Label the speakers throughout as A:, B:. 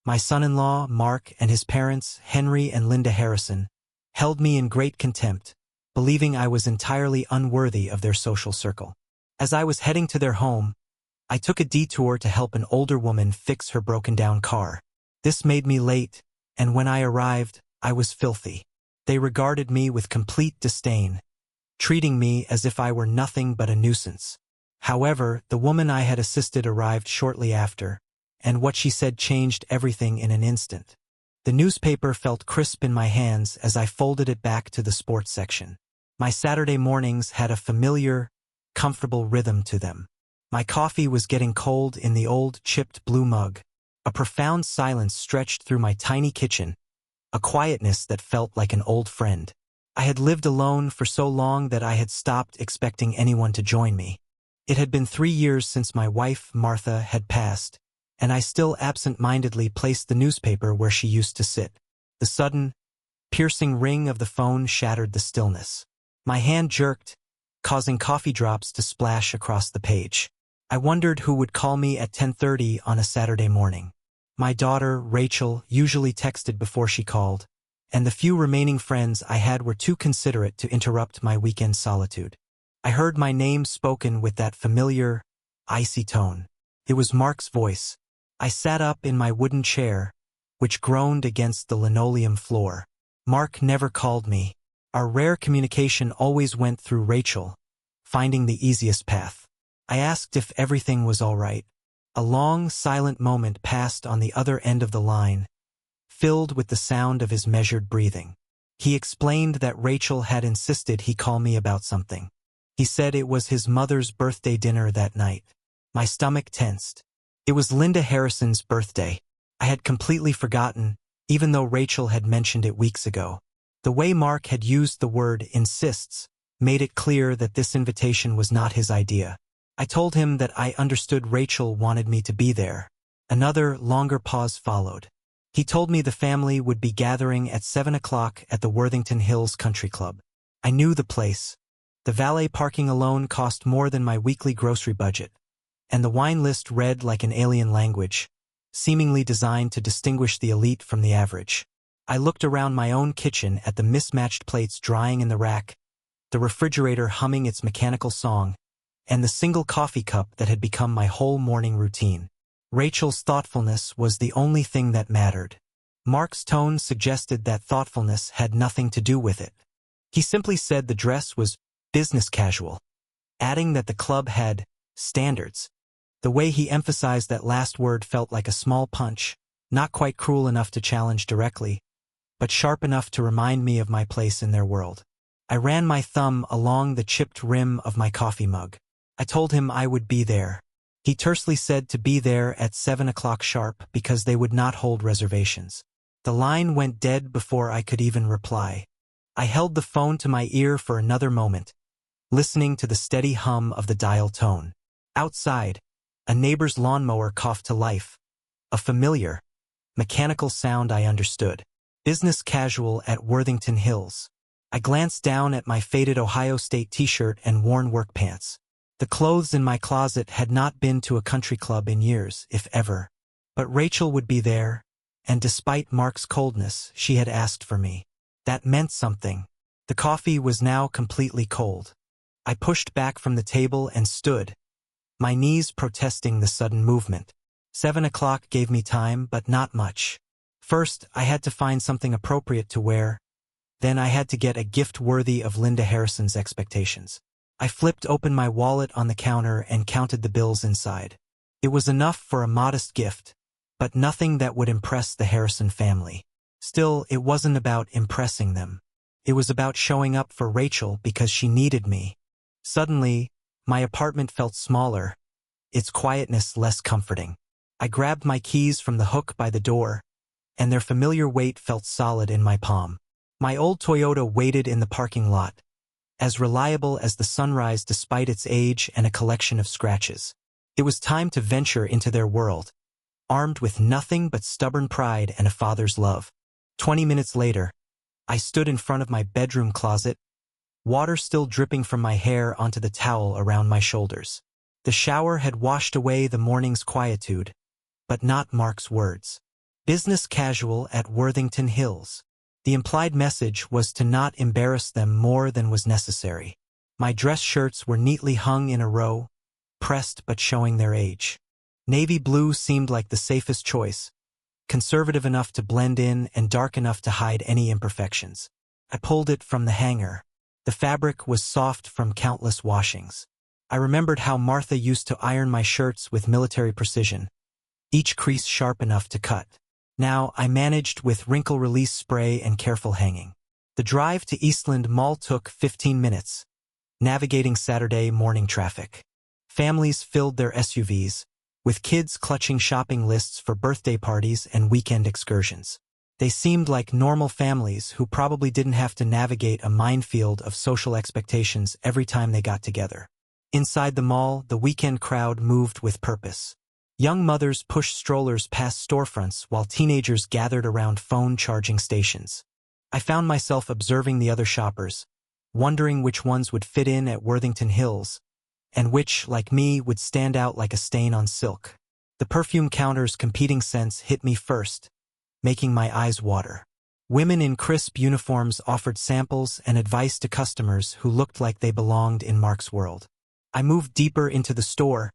A: My son-in-law, Mark, and his parents, Henry and Linda Harrison, held me in great contempt, believing I was entirely unworthy of their social circle. As I was heading to their home, I took a detour to help an older woman fix her broken-down car. This made me late, and when I arrived, I was filthy. They regarded me with complete disdain, treating me as if I were nothing but a nuisance. However, the woman I had assisted arrived shortly after, and what she said changed everything in an instant. The newspaper felt crisp in my hands as I folded it back to the sports section. My Saturday mornings had a familiar, comfortable rhythm to them. My coffee was getting cold in the old, chipped blue mug. A profound silence stretched through my tiny kitchen, a quietness that felt like an old friend. I had lived alone for so long that I had stopped expecting anyone to join me. It had been 3 years since my wife, Martha, had passed, and I still absent-mindedly placed the newspaper where she used to sit. The sudden, piercing ring of the phone shattered the stillness. My hand jerked, causing coffee drops to splash across the page. I wondered who would call me at 10:30 on a Saturday morning. My daughter, Rachel, usually texted before she called, and the few remaining friends I had were too considerate to interrupt my weekend solitude. I heard my name spoken with that familiar, icy tone. It was Mark's voice. I sat up in my wooden chair, which groaned against the linoleum floor. Mark never called me. Our rare communication always went through Rachel, finding the easiest path. I asked if everything was all right. A long, silent moment passed on the other end of the line, filled with the sound of his measured breathing. He explained that Rachel had insisted he call me about something. He said it was his mother's birthday dinner that night. My stomach tensed. It was Linda Harrison's birthday. I had completely forgotten, even though Rachel had mentioned it weeks ago. The way Mark had used the word insists made it clear that this invitation was not his idea. I told him that I understood Rachel wanted me to be there. Another, longer pause followed. He told me the family would be gathering at 7 o'clock at the Worthington Hills Country Club. I knew the place. The valet parking alone cost more than my weekly grocery budget, and the wine list read like an alien language, seemingly designed to distinguish the elite from the average. I looked around my own kitchen at the mismatched plates drying in the rack, the refrigerator humming its mechanical song, and the single coffee cup that had become my whole morning routine. Rachel's thoughtfulness was the only thing that mattered. Mark's tone suggested that thoughtfulness had nothing to do with it. He simply said the dress was business casual, adding that the club had standards. The way he emphasized that last word felt like a small punch, not quite cruel enough to challenge directly, but sharp enough to remind me of my place in their world. I ran my thumb along the chipped rim of my coffee mug. I told him I would be there. He tersely said to be there at 7 o'clock sharp because they would not hold reservations. The line went dead before I could even reply. I held the phone to my ear for another moment, listening to the steady hum of the dial tone. Outside, a neighbor's lawnmower coughed to life, a familiar, mechanical sound I understood. Business casual at Worthington Hills. I glanced down at my faded Ohio State t-shirt and worn work pants. The clothes in my closet had not been to a country club in years, if ever. But Rachel would be there, and despite Mark's coldness, she had asked for me. That meant something. The coffee was now completely cold. I pushed back from the table and stood, my knees protesting the sudden movement. 7 o'clock gave me time, but not much. First, I had to find something appropriate to wear. Then I had to get a gift worthy of Linda Harrison's expectations. I flipped open my wallet on the counter and counted the bills inside. It was enough for a modest gift, but nothing that would impress the Harrison family. Still, it wasn't about impressing them. It was about showing up for Rachel because she needed me. Suddenly, my apartment felt smaller, its quietness less comforting. I grabbed my keys from the hook by the door, and their familiar weight felt solid in my palm. My old Toyota waited in the parking lot, as reliable as the sunrise despite its age and a collection of scratches. It was time to venture into their world, armed with nothing but stubborn pride and a father's love. 20 minutes later, I stood in front of my bedroom closet, water still dripping from my hair onto the towel around my shoulders. The shower had washed away the morning's quietude, but not Mark's words. Business casual at Worthington Hills. The implied message was to not embarrass them more than was necessary. My dress shirts were neatly hung in a row, pressed but showing their age. Navy blue seemed like the safest choice, conservative enough to blend in and dark enough to hide any imperfections. I pulled it from the hanger. The fabric was soft from countless washings. I remembered how Martha used to iron my shirts with military precision, each crease sharp enough to cut. Now I managed with wrinkle release spray and careful hanging. The drive to Eastland Mall took 15 minutes, navigating Saturday morning traffic. Families filled their SUVs, with kids clutching shopping lists for birthday parties and weekend excursions. They seemed like normal families who probably didn't have to navigate a minefield of social expectations every time they got together. Inside the mall, the weekend crowd moved with purpose. Young mothers pushed strollers past storefronts while teenagers gathered around phone charging stations. I found myself observing the other shoppers, wondering which ones would fit in at Worthington Hills, and which, like me, would stand out like a stain on silk. The perfume counter's competing scents hit me first, making my eyes water. Women in crisp uniforms offered samples and advice to customers who looked like they belonged in Mark's world. I moved deeper into the store,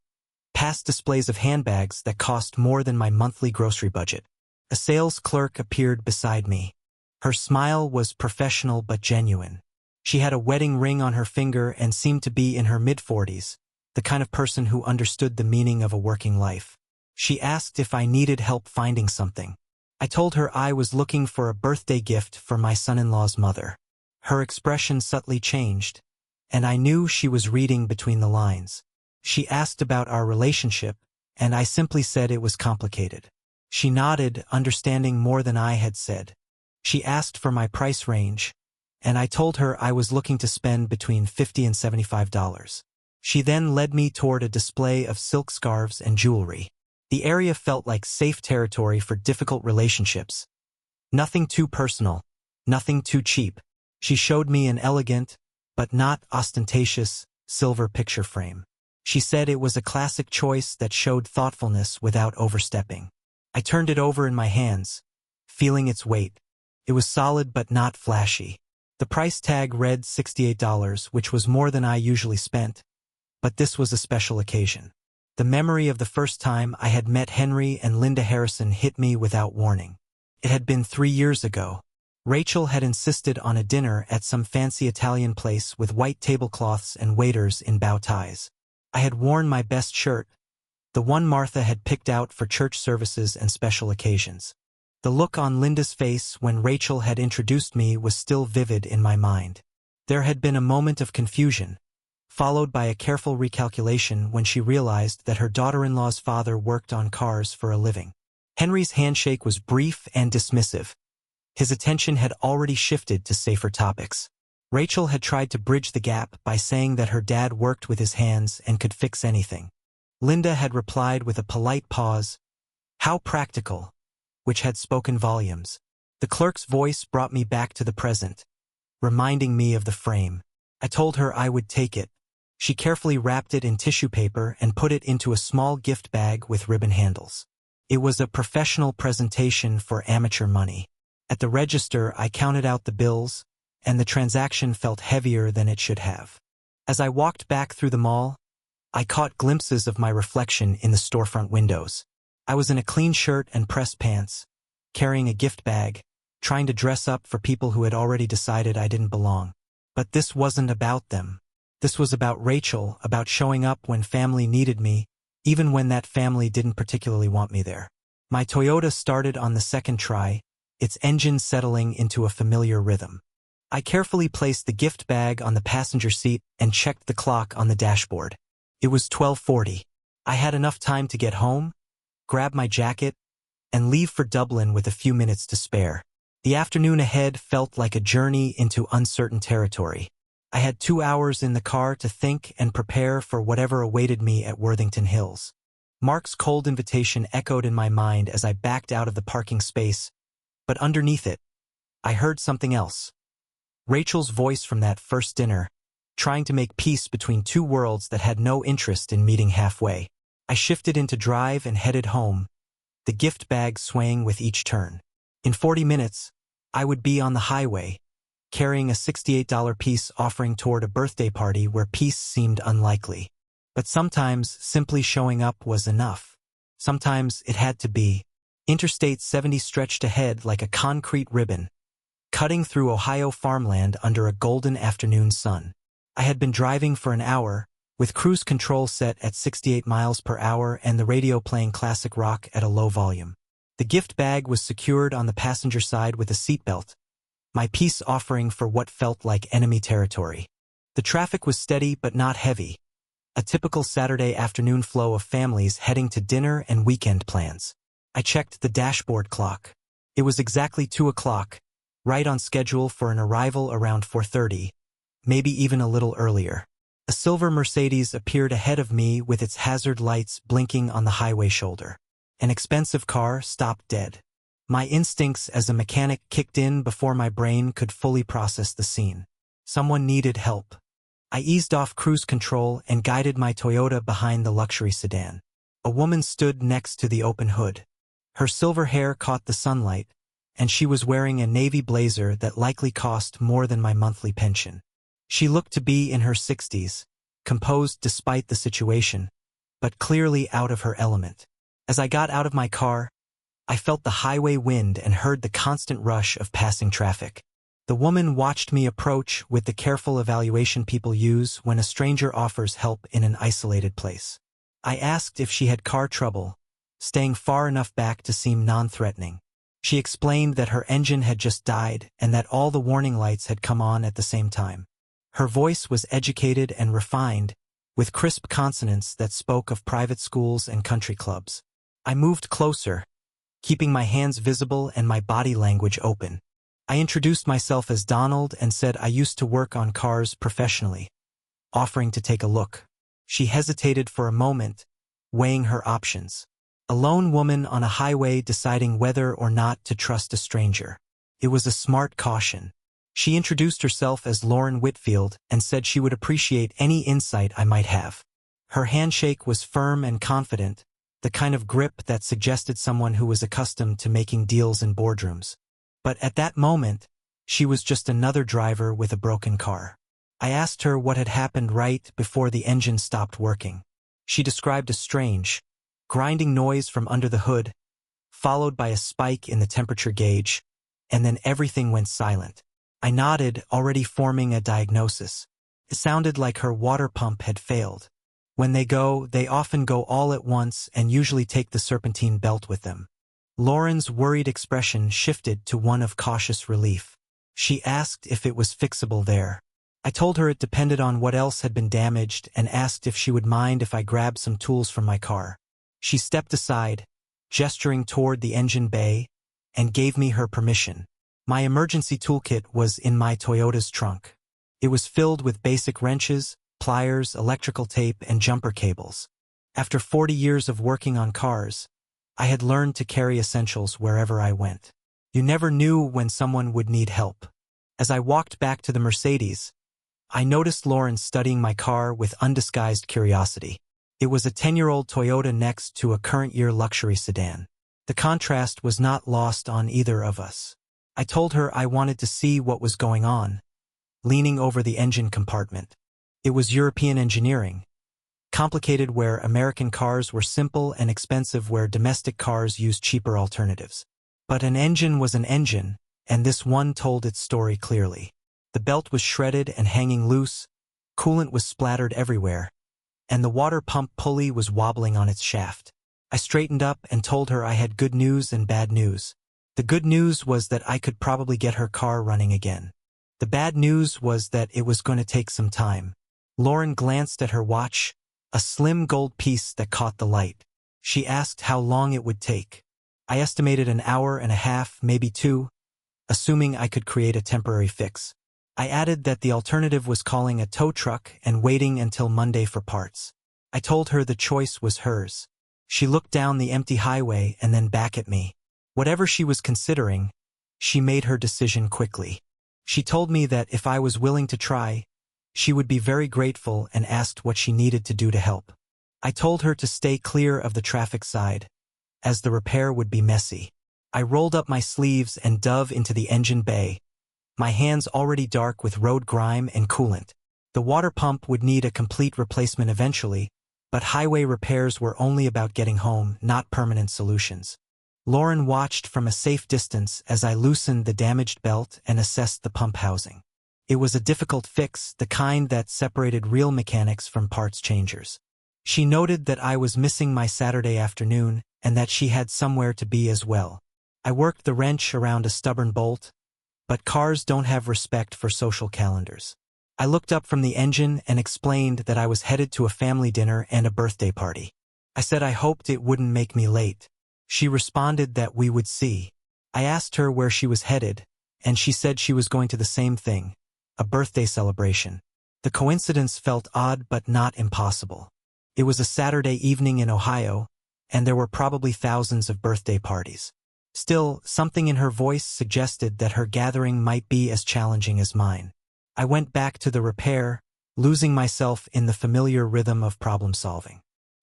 A: past displays of handbags that cost more than my monthly grocery budget. A sales clerk appeared beside me. Her smile was professional but genuine. She had a wedding ring on her finger and seemed to be in her mid-40s, the kind of person who understood the meaning of a working life. She asked if I needed help finding something. I told her I was looking for a birthday gift for my son-in-law's mother. Her expression subtly changed, and I knew she was reading between the lines. She asked about our relationship, and I simply said it was complicated. She nodded, understanding more than I had said. She asked for my price range, and I told her I was looking to spend between $50 and $75. She then led me toward a display of silk scarves and jewelry. The area felt like safe territory for difficult relationships. Nothing too personal, nothing too cheap. She showed me an elegant, but not ostentatious, silver picture frame. She said it was a classic choice that showed thoughtfulness without overstepping. I turned it over in my hands, feeling its weight. It was solid but not flashy. The price tag read $68, which was more than I usually spent, but this was a special occasion. The memory of the first time I had met Henry and Linda Harrison hit me without warning. It had been 3 years ago. Rachel had insisted on a dinner at some fancy Italian place with white tablecloths and waiters in bow ties. I had worn my best shirt, the one Martha had picked out for church services and special occasions. The look on Linda's face when Rachel had introduced me was still vivid in my mind. There had been a moment of confusion, followed by a careful recalculation when she realized that her daughter-in-law's father worked on cars for a living. Henry's handshake was brief and dismissive. His attention had already shifted to safer topics. Rachel had tried to bridge the gap by saying that her dad worked with his hands and could fix anything. Linda had replied with a polite pause, "How practical," which had spoken volumes. The clerk's voice brought me back to the present, reminding me of the frame. I told her I would take it. She carefully wrapped it in tissue paper and put it into a small gift bag with ribbon handles. It was a professional presentation for amateur money. At the register, I counted out the bills, and the transaction felt heavier than it should have. As I walked back through the mall, I caught glimpses of my reflection in the storefront windows. I was in a clean shirt and pressed pants, carrying a gift bag, trying to dress up for people who had already decided I didn't belong. But this wasn't about them. This was about Rachel, about showing up when family needed me, even when that family didn't particularly want me there. My Toyota started on the second try, its engine settling into a familiar rhythm. I carefully placed the gift bag on the passenger seat and checked the clock on the dashboard. It was 12:40. I had enough time to get home, grab my jacket, and leave for Dublin with a few minutes to spare. The afternoon ahead felt like a journey into uncertain territory. I had 2 hours in the car to think and prepare for whatever awaited me at Worthington Hills. Mark's cold invitation echoed in my mind as I backed out of the parking space, but underneath it, I heard something else. Rachel's voice from that first dinner, trying to make peace between two worlds that had no interest in meeting halfway. I shifted into drive and headed home, the gift bag swaying with each turn. In 40 minutes, I would be on the highway, carrying a $68 piece offering toward a birthday party where peace seemed unlikely. But sometimes simply showing up was enough. Sometimes it had to be. Interstate 70 stretched ahead like a concrete ribbon, cutting through Ohio farmland under a golden afternoon sun. I had been driving for an hour, with cruise control set at 68 miles per hour and the radio playing classic rock at a low volume. The gift bag was secured on the passenger side with a seatbelt, my peace offering for what felt like enemy territory. The traffic was steady but not heavy, a typical Saturday afternoon flow of families heading to dinner and weekend plans. I checked the dashboard clock. It was exactly 2 o'clock, right on schedule for an arrival around 4:30, maybe even a little earlier. A silver Mercedes appeared ahead of me with its hazard lights blinking on the highway shoulder. An expensive car stopped dead. My instincts as a mechanic kicked in before my brain could fully process the scene. Someone needed help. I eased off cruise control and guided my Toyota behind the luxury sedan. A woman stood next to the open hood. Her silver hair caught the sunlight, and she was wearing a navy blazer that likely cost more than my monthly pension. She looked to be in her 60s, composed despite the situation, but clearly out of her element. As I got out of my car, I felt the highway wind and heard the constant rush of passing traffic. The woman watched me approach with the careful evaluation people use when a stranger offers help in an isolated place. I asked if she had car trouble, staying far enough back to seem non-threatening. She explained that her engine had just died and that all the warning lights had come on at the same time. Her voice was educated and refined, with crisp consonants that spoke of private schools and country clubs. I moved closer, keeping my hands visible and my body language open. I introduced myself as Donald and said I used to work on cars professionally, offering to take a look. She hesitated for a moment, weighing her options. A lone woman on a highway deciding whether or not to trust a stranger. It was a smart caution. She introduced herself as Lauren Whitfield and said she would appreciate any insight I might have. Her handshake was firm and confident, the kind of grip that suggested someone who was accustomed to making deals in boardrooms. But at that moment, she was just another driver with a broken car. I asked her what had happened right before the engine stopped working. She described a strange, grinding noise from under the hood, followed by a spike in the temperature gauge, and then everything went silent. I nodded, already forming a diagnosis. It sounded like her water pump had failed. When they often go all at once and usually take the serpentine belt with them. Lauren's worried expression shifted to one of cautious relief. She asked if it was fixable there. I told her it depended on what else had been damaged and asked if she would mind if I grabbed some tools from my car. She stepped aside, gesturing toward the engine bay, and gave me her permission. My emergency toolkit was in my Toyota's trunk. It was filled with basic wrenches, pliers, electrical tape, and jumper cables. After 40 years of working on cars, I had learned to carry essentials wherever I went. You never knew when someone would need help. As I walked back to the Mercedes, I noticed Lauren studying my car with undisguised curiosity. It was a 10-year-old Toyota next to a current-year luxury sedan. The contrast was not lost on either of us. I told her I wanted to see what was going on, leaning over the engine compartment. It was European engineering, complicated where American cars were simple and expensive where domestic cars used cheaper alternatives. But an engine was an engine, and this one told its story clearly. The belt was shredded and hanging loose, coolant was splattered everywhere, and the water pump pulley was wobbling on its shaft. I straightened up and told her I had good news and bad news. The good news was that I could probably get her car running again. The bad news was that it was going to take some time. Lauren glanced at her watch, a slim gold piece that caught the light. She asked how long it would take. I estimated an hour and a half, maybe 2, assuming I could create a temporary fix. I added that the alternative was calling a tow truck and waiting until Monday for parts. I told her the choice was hers. She looked down the empty highway and then back at me. Whatever she was considering, she made her decision quickly. She told me that if I was willing to try, she would be very grateful and asked what she needed to do to help. I told her to stay clear of the traffic side, as the repair would be messy. I rolled up my sleeves and dove into the engine bay, my hands already dark with road grime and coolant. The water pump would need a complete replacement eventually, but highway repairs were only about getting home, not permanent solutions. Lauren watched from a safe distance as I loosened the damaged belt and assessed the pump housing. It was a difficult fix, the kind that separated real mechanics from parts changers. She noted that I was missing my Saturday afternoon and that she had somewhere to be as well. I worked the wrench around a stubborn bolt, but cars don't have respect for social calendars. I looked up from the engine and explained that I was headed to a family dinner and a birthday party. I said I hoped it wouldn't make me late. She responded that we would see. I asked her where she was headed, and she said she was going to the same thing, a birthday celebration. The coincidence felt odd but not impossible. It was a Saturday evening in Ohio, and there were probably thousands of birthday parties. Still, something in her voice suggested that her gathering might be as challenging as mine. I went back to the repair, losing myself in the familiar rhythm of problem-solving.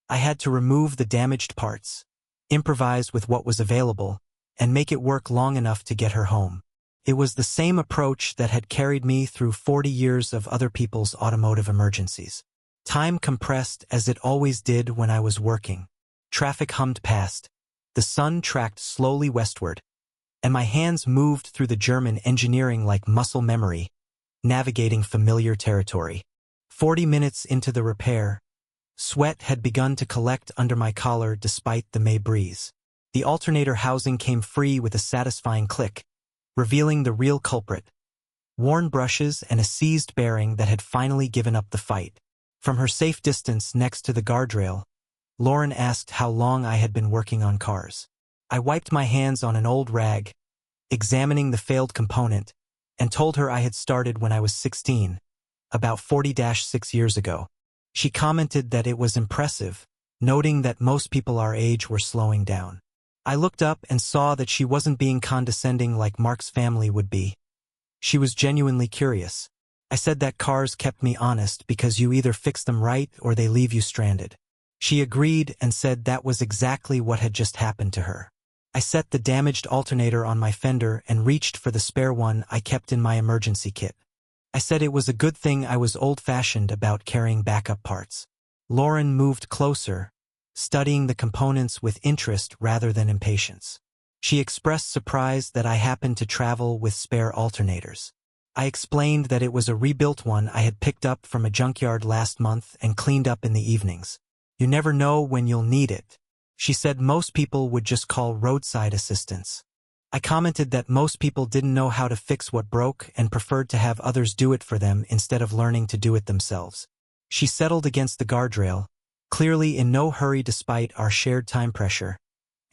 A: I had to remove the damaged parts, improvise with what was available, and make it work long enough to get her home. It was the same approach that had carried me through 40 years of other people's automotive emergencies. Time compressed as it always did when I was working. Traffic hummed past. The sun tracked slowly westward, and my hands moved through the German engineering like muscle memory, navigating familiar territory. 40 minutes into the repair, sweat had begun to collect under my collar despite the May breeze. The alternator housing came free with a satisfying click, revealing the real culprit. Worn brushes and a seized bearing that had finally given up the fight. From her safe distance next to the guardrail, Lauren asked how long I had been working on cars. I wiped my hands on an old rag, examining the failed component, and told her I had started when I was 16, about 40-6 years ago. She commented that it was impressive, noting that most people our age were slowing down. I looked up and saw that she wasn't being condescending like Mark's family would be. She was genuinely curious. I said that cars kept me honest because you either fix them right or they leave you stranded. She agreed and said that was exactly what had just happened to her. I set the damaged alternator on my fender and reached for the spare one I kept in my emergency kit. I said it was a good thing I was old-fashioned about carrying backup parts. Lauren moved closer, studying the components with interest rather than impatience. She expressed surprise that I happened to travel with spare alternators. I explained that it was a rebuilt one I had picked up from a junkyard last month and cleaned up in the evenings. You never know when you'll need it. She said most people would just call roadside assistance. I commented that most people didn't know how to fix what broke and preferred to have others do it for them instead of learning to do it themselves. She settled against the guardrail, clearly in no hurry despite our shared time pressure,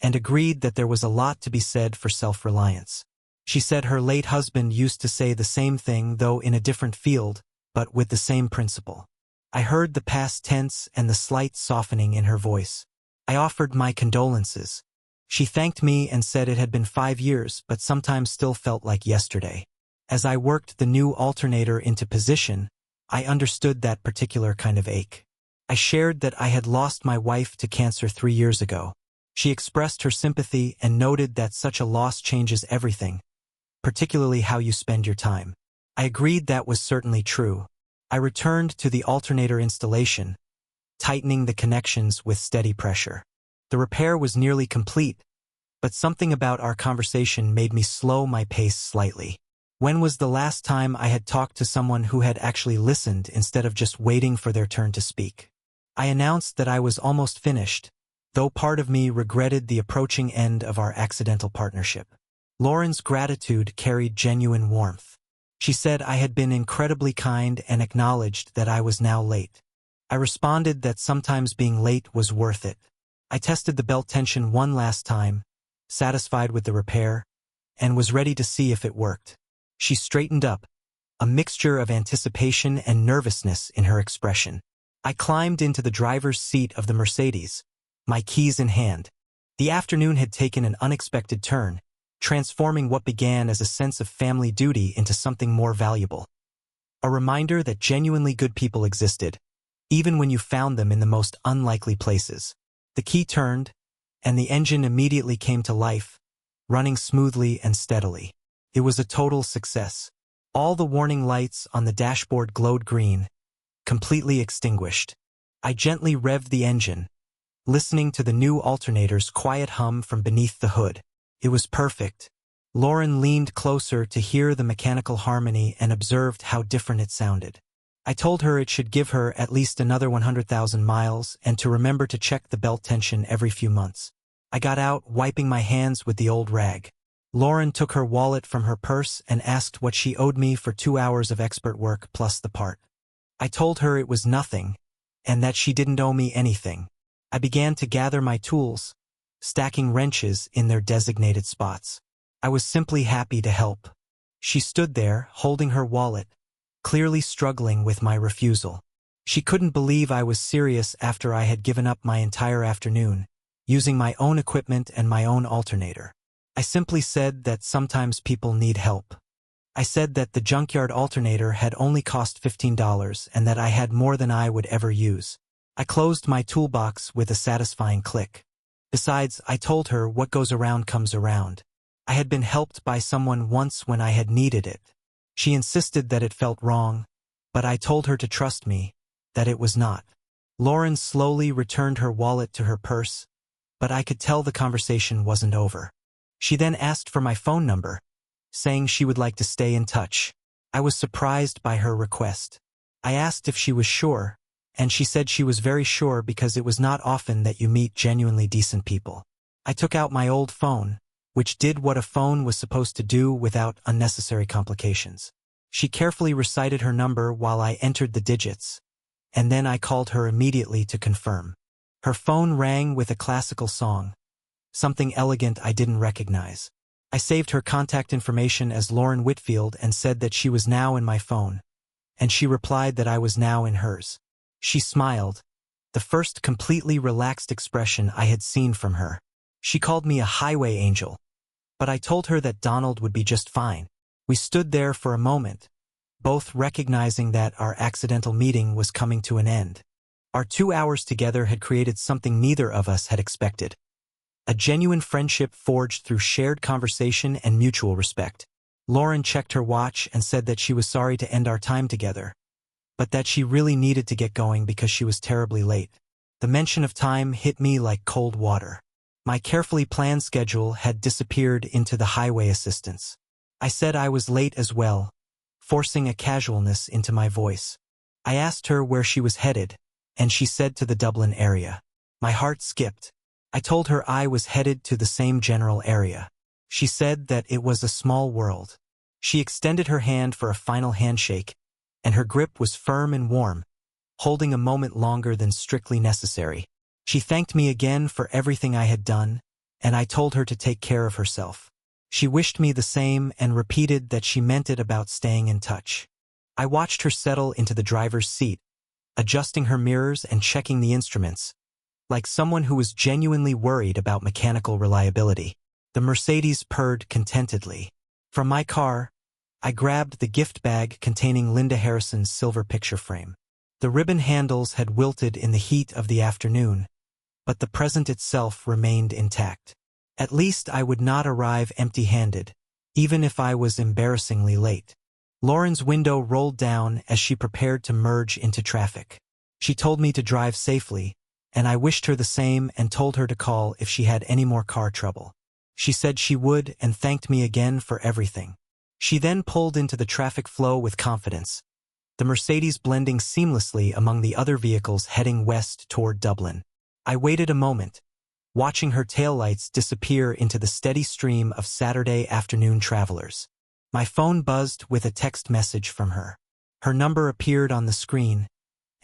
A: and agreed that there was a lot to be said for self-reliance. She said her late husband used to say the same thing, though in a different field, but with the same principle. I heard the past tense and the slight softening in her voice. I offered my condolences. She thanked me and said it had been 5 years but sometimes still felt like yesterday. As I worked the new alternator into position, I understood that particular kind of ache. I shared that I had lost my wife to cancer 3 years ago. She expressed her sympathy and noted that such a loss changes everything, particularly how you spend your time. I agreed that was certainly true. I returned to the alternator installation, tightening the connections with steady pressure. The repair was nearly complete, but something about our conversation made me slow my pace slightly. When was the last time I had talked to someone who had actually listened instead of just waiting for their turn to speak? I announced that I was almost finished, though part of me regretted the approaching end of our accidental partnership. Lauren's gratitude carried genuine warmth. She said I had been incredibly kind and acknowledged that I was now late. I responded that sometimes being late was worth it. I tested the belt tension one last time, satisfied with the repair, and was ready to see if it worked. She straightened up, a mixture of anticipation and nervousness in her expression. I climbed into the driver's seat of the Mercedes, my keys in hand. The afternoon had taken an unexpected turn, transforming what began as a sense of family duty into something more valuable. A reminder that genuinely good people existed, even when you found them in the most unlikely places. The key turned, and the engine immediately came to life, running smoothly and steadily. It was a total success. All the warning lights on the dashboard glowed green, completely extinguished. I gently revved the engine, listening to the new alternator's quiet hum from beneath the hood. It was perfect. Lauren leaned closer to hear the mechanical harmony and observed how different it sounded. I told her it should give her at least another 100,000 miles and to remember to check the belt tension every few months. I got out, wiping my hands with the old rag. Lauren took her wallet from her purse and asked what she owed me for 2 hours of expert work plus the part. I told her it was nothing, and that she didn't owe me anything. I began to gather my tools, stacking wrenches in their designated spots. I was simply happy to help. She stood there, holding her wallet, clearly struggling with my refusal. She couldn't believe I was serious after I had given up my entire afternoon, using my own equipment and my own alternator. I simply said that sometimes people need help. I said that the junkyard alternator had only cost $15 and that I had more than I would ever use. I closed my toolbox with a satisfying click. Besides, I told her what goes around comes around. I had been helped by someone once when I had needed it. She insisted that it felt wrong, but I told her to trust me, that it was not. Lauren slowly returned her wallet to her purse, but I could tell the conversation wasn't over. She then asked for my phone number, saying she would like to stay in touch. I was surprised by her request. I asked if she was sure, and she said she was very sure because it was not often that you meet genuinely decent people. I took out my old phone, which did what a phone was supposed to do without unnecessary complications. She carefully recited her number while I entered the digits, and then I called her immediately to confirm. Her phone rang with a classical song, something elegant I didn't recognize. I saved her contact information as Lauren Whitfield and said that she was now in my phone, and she replied that I was now in hers. She smiled, the first completely relaxed expression I had seen from her. She called me a highway angel, but I told her that Donald would be just fine. We stood there for a moment, both recognizing that our accidental meeting was coming to an end. Our 2 hours together had created something neither of us had expected. A genuine friendship forged through shared conversation and mutual respect. Lauren checked her watch and said that she was sorry to end our time together, but that she really needed to get going because she was terribly late. The mention of time hit me like cold water. My carefully planned schedule had disappeared into the highway assistance. I said I was late as well, forcing a casualness into my voice. I asked her where she was headed, and she said to the Dublin area. My heart skipped. I told her I was headed to the same general area. She said that it was a small world. She extended her hand for a final handshake, and her grip was firm and warm, holding a moment longer than strictly necessary. She thanked me again for everything I had done, and I told her to take care of herself. She wished me the same and repeated that she meant it about staying in touch. I watched her settle into the driver's seat, adjusting her mirrors and checking the instruments, like someone who was genuinely worried about mechanical reliability. The Mercedes purred contentedly. From my car, I grabbed the gift bag containing Linda Harrison's silver picture frame. The ribbon handles had wilted in the heat of the afternoon, but the present itself remained intact. At least I would not arrive empty-handed, even if I was embarrassingly late. Lauren's window rolled down as she prepared to merge into traffic. She told me to drive safely, and I wished her the same and told her to call if she had any more car trouble. She said she would and thanked me again for everything. She then pulled into the traffic flow with confidence, the Mercedes blending seamlessly among the other vehicles heading west toward Dublin. I waited a moment, watching her taillights disappear into the steady stream of Saturday afternoon travelers. My phone buzzed with a text message from her. Her number appeared on the screen,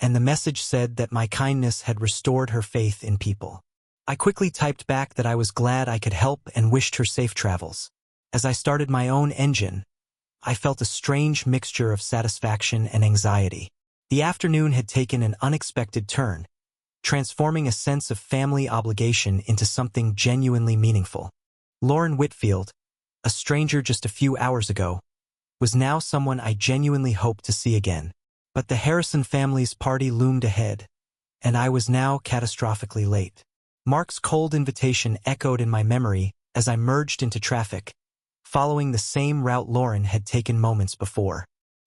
A: and the message said that my kindness had restored her faith in people. I quickly typed back that I was glad I could help and wished her safe travels. As I started my own engine, I felt a strange mixture of satisfaction and anxiety. The afternoon had taken an unexpected turn, transforming a sense of family obligation into something genuinely meaningful. Lauren Whitfield, a stranger just a few hours ago, was now someone I genuinely hoped to see again. But the Harrison family's party loomed ahead, and I was now catastrophically late. Mark's cold invitation echoed in my memory as I merged into traffic, following the same route Lauren had taken moments before.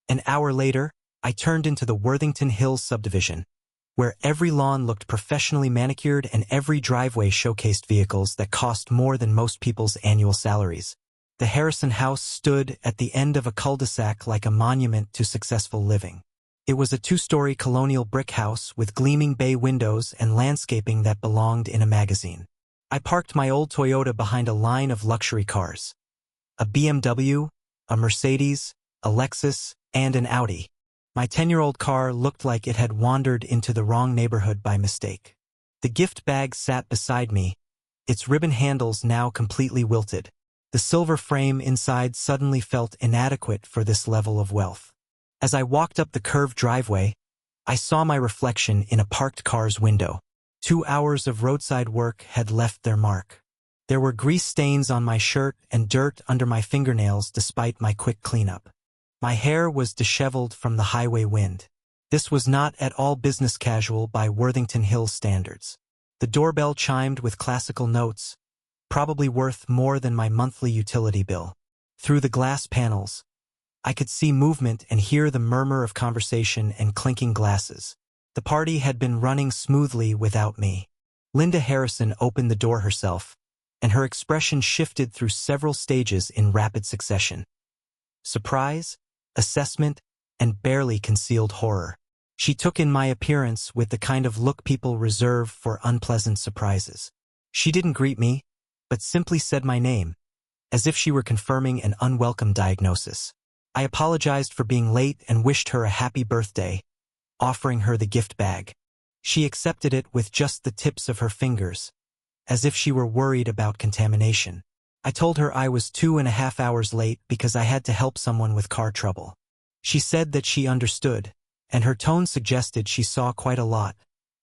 A: An hour later, I turned into the Worthington Hills subdivision, where every lawn looked professionally manicured and every driveway showcased vehicles that cost more than most people's annual salaries. The Harrison house stood at the end of a cul-de-sac like a monument to successful living. It was a two-story colonial brick house with gleaming bay windows and landscaping that belonged in a magazine. I parked my old Toyota behind a line of luxury cars. A BMW, a Mercedes, a Lexus, and an Audi. My 10-year-old car looked like it had wandered into the wrong neighborhood by mistake. The gift bag sat beside me, its ribbon handles now completely wilted. The silver frame inside suddenly felt inadequate for this level of wealth. As I walked up the curved driveway, I saw my reflection in a parked car's window. 2 hours of roadside work had left their mark. There were grease stains on my shirt and dirt under my fingernails despite my quick cleanup. My hair was disheveled from the highway wind. This was not at all business casual by Worthington Hills standards. The doorbell chimed with classical notes, probably worth more than my monthly utility bill. Through the glass panels, I could see movement and hear the murmur of conversation and clinking glasses. The party had been running smoothly without me. Linda Harrison opened the door herself, and her expression shifted through several stages in rapid succession. Surprise, assessment, and barely concealed horror. She took in my appearance with the kind of look people reserve for unpleasant surprises. She didn't greet me, but simply said my name, as if she were confirming an unwelcome diagnosis. I apologized for being late and wished her a happy birthday, offering her the gift bag. She accepted it with just the tips of her fingers, as if she were worried about contamination. I told her I was 2.5 hours late because I had to help someone with car trouble. She said that she understood, and her tone suggested she saw quite a lot,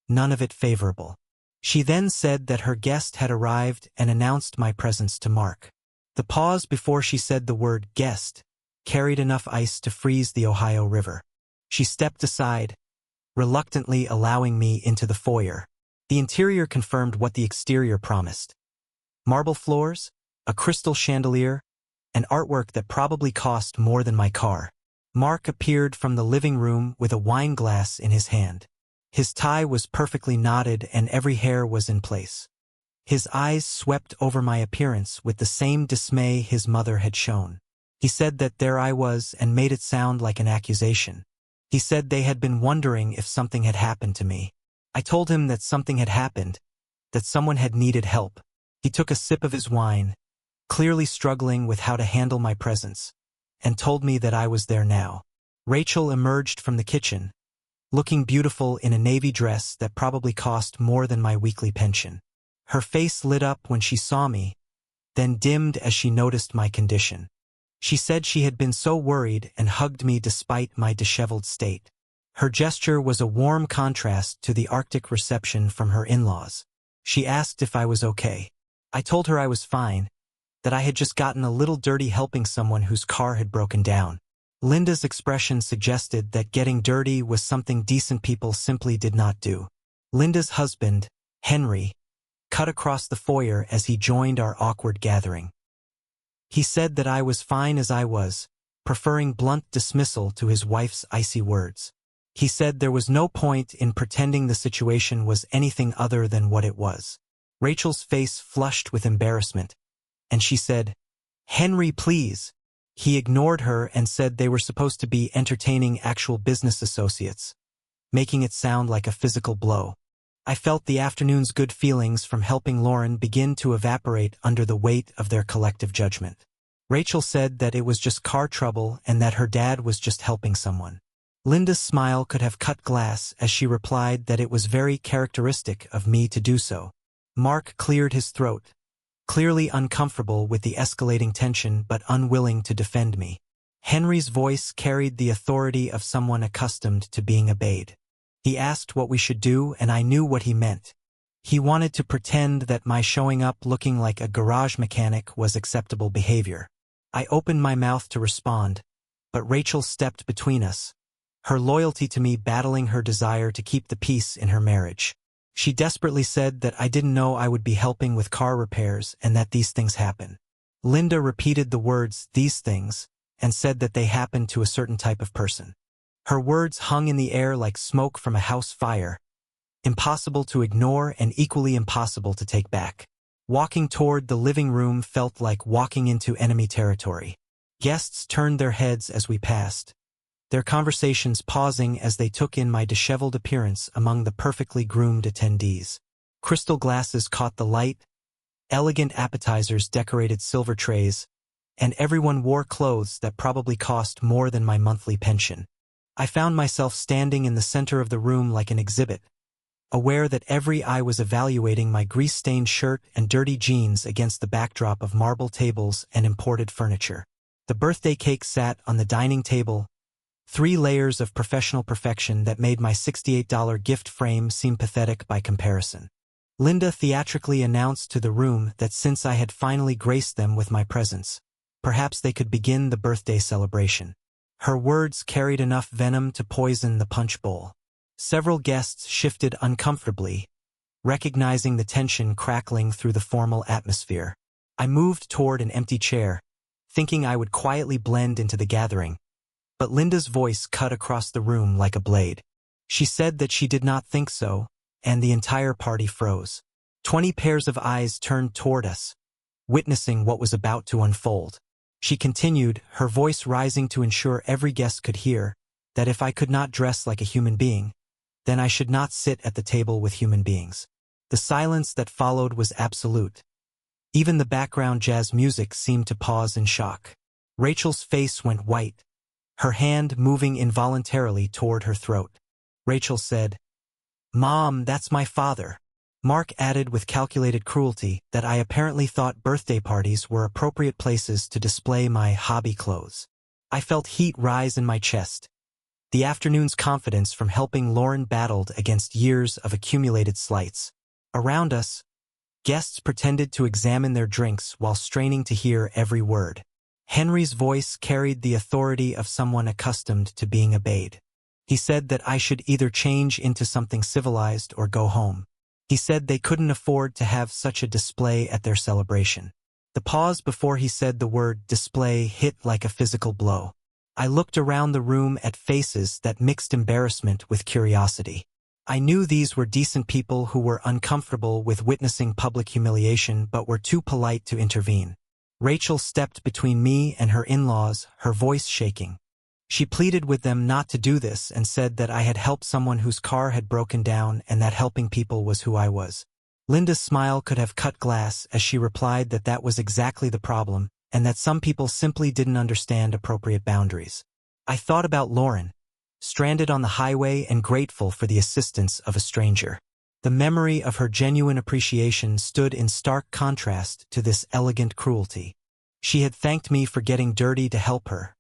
A: none of it favorable. She then said that her guest had arrived and announced my presence to Mark. The pause before she said the word guest carried enough ice to freeze the Ohio River. She stepped aside, reluctantly allowing me into the foyer. The interior confirmed what the exterior promised. Marble floors, a crystal chandelier, and artwork that probably cost more than my car. Mark appeared from the living room with a wine glass in his hand. His tie was perfectly knotted and every hair was in place. His eyes swept over my appearance with the same dismay his mother had shown. He said that there I was and made it sound like an accusation. He said they had been wondering if something had happened to me. I told him that something had happened, that someone had needed help. He took a sip of his wine, clearly struggling with how to handle my presence, and told me that I was there now. Rachel emerged from the kitchen, looking beautiful in a navy dress that probably cost more than my weekly pension. Her face lit up when she saw me, then dimmed as she noticed my condition. She said she had been so worried and hugged me despite my disheveled state. Her gesture was a warm contrast to the Arctic reception from her in-laws. She asked if I was okay. I told her I was fine, that I had just gotten a little dirty helping someone whose car had broken down. Linda's expression suggested that getting dirty was something decent people simply did not do. Linda's husband, Henry, cut across the foyer as he joined our awkward gathering. He said that I was fine as I was, preferring blunt dismissal to his wife's icy words. He said there was no point in pretending the situation was anything other than what it was. Rachel's face flushed with embarrassment, and she said, "Henry, please." He ignored her and said they were supposed to be entertaining actual business associates, making it sound like a physical blow. I felt the afternoon's good feelings from helping Lauren begin to evaporate under the weight of their collective judgment. Rachel said that it was just car trouble and that her dad was just helping someone. Linda's smile could have cut glass as she replied that it was very characteristic of me to do so. Mark cleared his throat, clearly uncomfortable with the escalating tension but unwilling to defend me. Henry's voice carried the authority of someone accustomed to being obeyed. He asked what we should do, and I knew what he meant. He wanted to pretend that my showing up looking like a garage mechanic was acceptable behavior. I opened my mouth to respond, but Rachel stepped between us, her loyalty to me battling her desire to keep the peace in her marriage. She desperately said that I didn't know I would be helping with car repairs and that these things happen. Linda repeated the words, "these things," and said that they happened to a certain type of person. Her words hung in the air like smoke from a house fire, impossible to ignore and equally impossible to take back. Walking toward the living room felt like walking into enemy territory. Guests turned their heads as we passed, their conversations pausing as they took in my disheveled appearance among the perfectly groomed attendees. Crystal glasses caught the light, elegant appetizers decorated silver trays, and everyone wore clothes that probably cost more than my monthly pension. I found myself standing in the center of the room like an exhibit, aware that every eye was evaluating my grease-stained shirt and dirty jeans against the backdrop of marble tables and imported furniture. The birthday cake sat on the dining table, 3 layers of professional perfection that made my $68 gift frame seem pathetic by comparison. Linda theatrically announced to the room that since I had finally graced them with my presence, perhaps they could begin the birthday celebration. Her words carried enough venom to poison the punch bowl. Several guests shifted uncomfortably, recognizing the tension crackling through the formal atmosphere. I moved toward an empty chair, thinking I would quietly blend into the gathering, but Linda's voice cut across the room like a blade. She said that she did not think so, and the entire party froze. 20 pairs of eyes turned toward us, witnessing what was about to unfold. She continued, her voice rising to ensure every guest could hear, that if I could not dress like a human being, then I should not sit at the table with human beings. The silence that followed was absolute. Even the background jazz music seemed to pause in shock. Rachel's face went white, her hand moving involuntarily toward her throat. Rachel said, "Mom, that's my father." Mark added with calculated cruelty that I apparently thought birthday parties were appropriate places to display my hobby clothes. I felt heat rise in my chest. The afternoon's confidence from helping Lauren battled against years of accumulated slights. Around us, guests pretended to examine their drinks while straining to hear every word. Henry's voice carried the authority of someone accustomed to being obeyed. He said that I should either change into something civilized or go home. He said they couldn't afford to have such a display at their celebration. The pause before he said the word display hit like a physical blow. I looked around the room at faces that mixed embarrassment with curiosity. I knew these were decent people who were uncomfortable with witnessing public humiliation but were too polite to intervene. Rachel stepped between me and her in-laws, her voice shaking. She pleaded with them not to do this and said that I had helped someone whose car had broken down and that helping people was who I was. Linda's smile could have cut glass as she replied that that was exactly the problem, and that some people simply didn't understand appropriate boundaries. I thought about Lauren, stranded on the highway and grateful for the assistance of a stranger. The memory of her genuine appreciation stood in stark contrast to this elegant cruelty. She had thanked me for getting dirty to help her.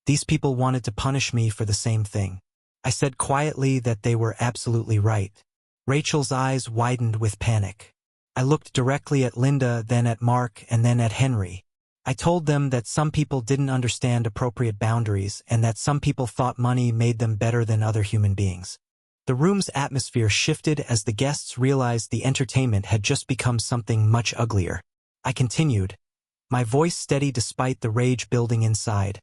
A: These people wanted to punish me for the same thing. I said quietly that they were absolutely right. Rachel's eyes widened with panic. I looked directly at Linda, then at Mark, and then at Henry. I told them that some people didn't understand appropriate boundaries and that some people thought money made them better than other human beings. The room's atmosphere shifted as the guests realized the entertainment had just become something much uglier. I continued, my voice steady despite the rage building inside,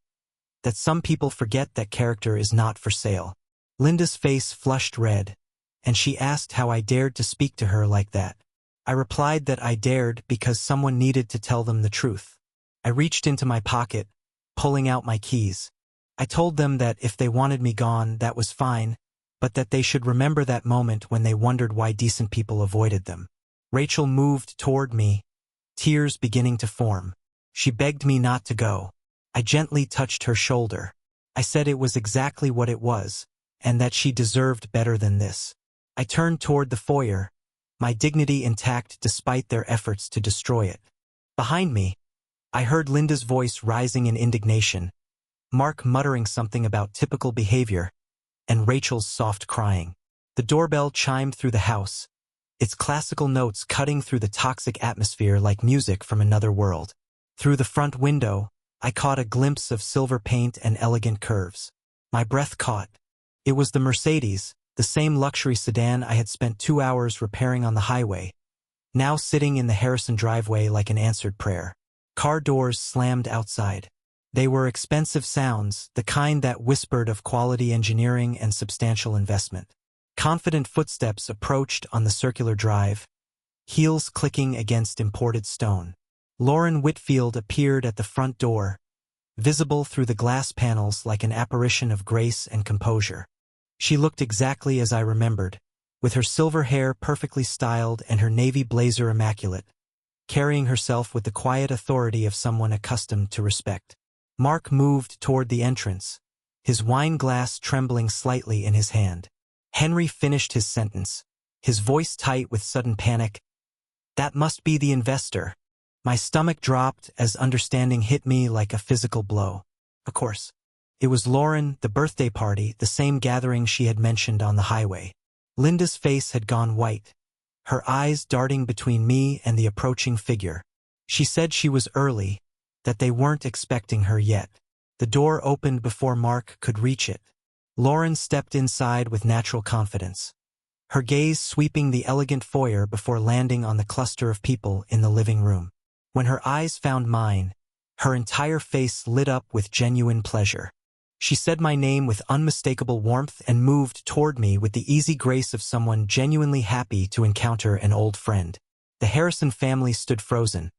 A: that some people forget that character is not for sale. Linda's face flushed red, and she asked how I dared to speak to her like that. I replied that I dared because someone needed to tell them the truth. I reached into my pocket, pulling out my keys. I told them that if they wanted me gone, that was fine, but that they should remember that moment when they wondered why decent people avoided them. Rachel moved toward me, tears beginning to form. She begged me not to go. I gently touched her shoulder. I said it was exactly what it was, and that she deserved better than this. I turned toward the foyer, my dignity intact despite their efforts to destroy it. Behind me, I heard Linda's voice rising in indignation, Mark muttering something about typical behavior, and Rachel's soft crying. The doorbell chimed through the house, its classical notes cutting through the toxic atmosphere like music from another world. Through the front window, I caught a glimpse of silver paint and elegant curves. My breath caught. It was the Mercedes, the same luxury sedan I had spent 2 hours repairing on the highway, now sitting in the Harrison driveway like an answered prayer. Car doors slammed outside. They were expensive sounds, the kind that whispered of quality engineering and substantial investment. Confident footsteps approached on the circular drive, heels clicking against imported stone. Lauren Whitfield appeared at the front door, visible through the glass panels like an apparition of grace and composure. She looked exactly as I remembered, with her silver hair perfectly styled and her navy blazer immaculate, carrying herself with the quiet authority of someone accustomed to respect. Mark moved toward the entrance, his wine glass trembling slightly in his hand. Henry finished his sentence, his voice tight with sudden panic. "That must be the investor." My stomach dropped as understanding hit me like a physical blow. Of course. It was Lauren, the birthday party, the same gathering she had mentioned on the highway. Linda's face had gone white, her eyes darting between me and the approaching figure. She said she was early, that they weren't expecting her yet. The door opened before Mark could reach it. Lauren stepped inside with natural confidence, her gaze sweeping the elegant foyer before landing on the cluster of people in the living room. When her eyes found mine, her entire face lit up with genuine pleasure. She said my name with unmistakable warmth and moved toward me with the easy grace of someone genuinely happy to encounter an old friend. The Harrison family stood frozen,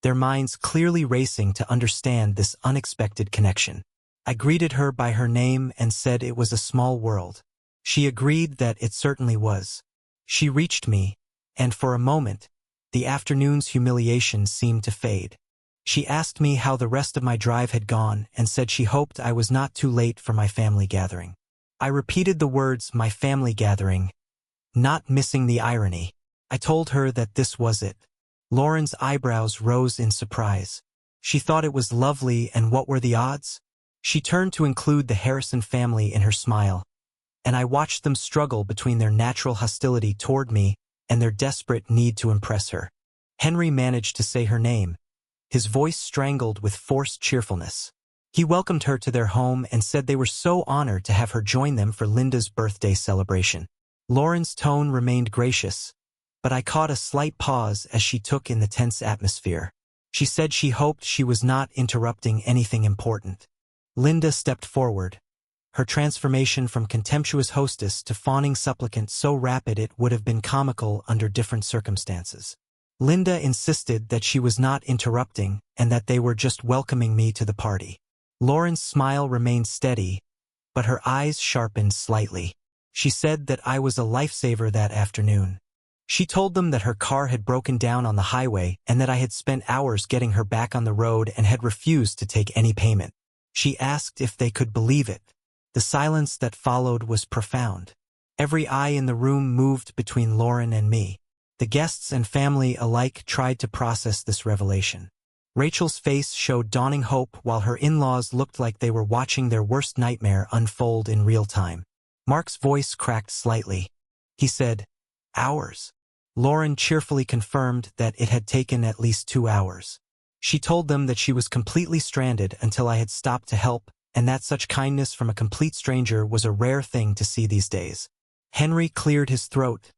A: their minds clearly racing to understand this unexpected connection. I greeted her by her name and said it was a small world. She agreed that it certainly was. She reached me, and for a moment, the afternoon's humiliation seemed to fade. She asked me how the rest of my drive had gone and said she hoped I was not too late for my family gathering. I repeated the words "my family gathering," not missing the irony. I told her that this was it. Lauren's eyebrows rose in surprise. She thought it was lovely, and what were the odds? She turned to include the Harrison family in her smile, and I watched them struggle between their natural hostility toward me and their desperate need to impress her. Henry managed to say her name, his voice strangled with forced cheerfulness. He welcomed her to their home and said they were so honored to have her join them for Linda's birthday celebration. Lauren's tone remained gracious, but I caught a slight pause as she took in the tense atmosphere. She said she hoped she was not interrupting anything important. Linda stepped forward, her transformation from contemptuous hostess to fawning supplicant so rapid it would have been comical under different circumstances. Linda insisted that she was not interrupting and that they were just welcoming me to the party. Lauren's smile remained steady, but her eyes sharpened slightly. She said that I was a lifesaver that afternoon. She told them that her car had broken down on the highway and that I had spent hours getting her back on the road and had refused to take any payment. She asked if they could believe it. The silence that followed was profound. Every eye in the room moved between Lauren and me. The guests and family alike tried to process this revelation. Rachel's face showed dawning hope while her in-laws looked like they were watching their worst nightmare unfold in real time. Mark's voice cracked slightly. He said, "Hours." Lauren cheerfully confirmed that it had taken at least 2 hours. She told them that she was completely stranded until I had stopped to help, and that such kindness from a complete stranger was a rare thing to see these days. Henry cleared his throat,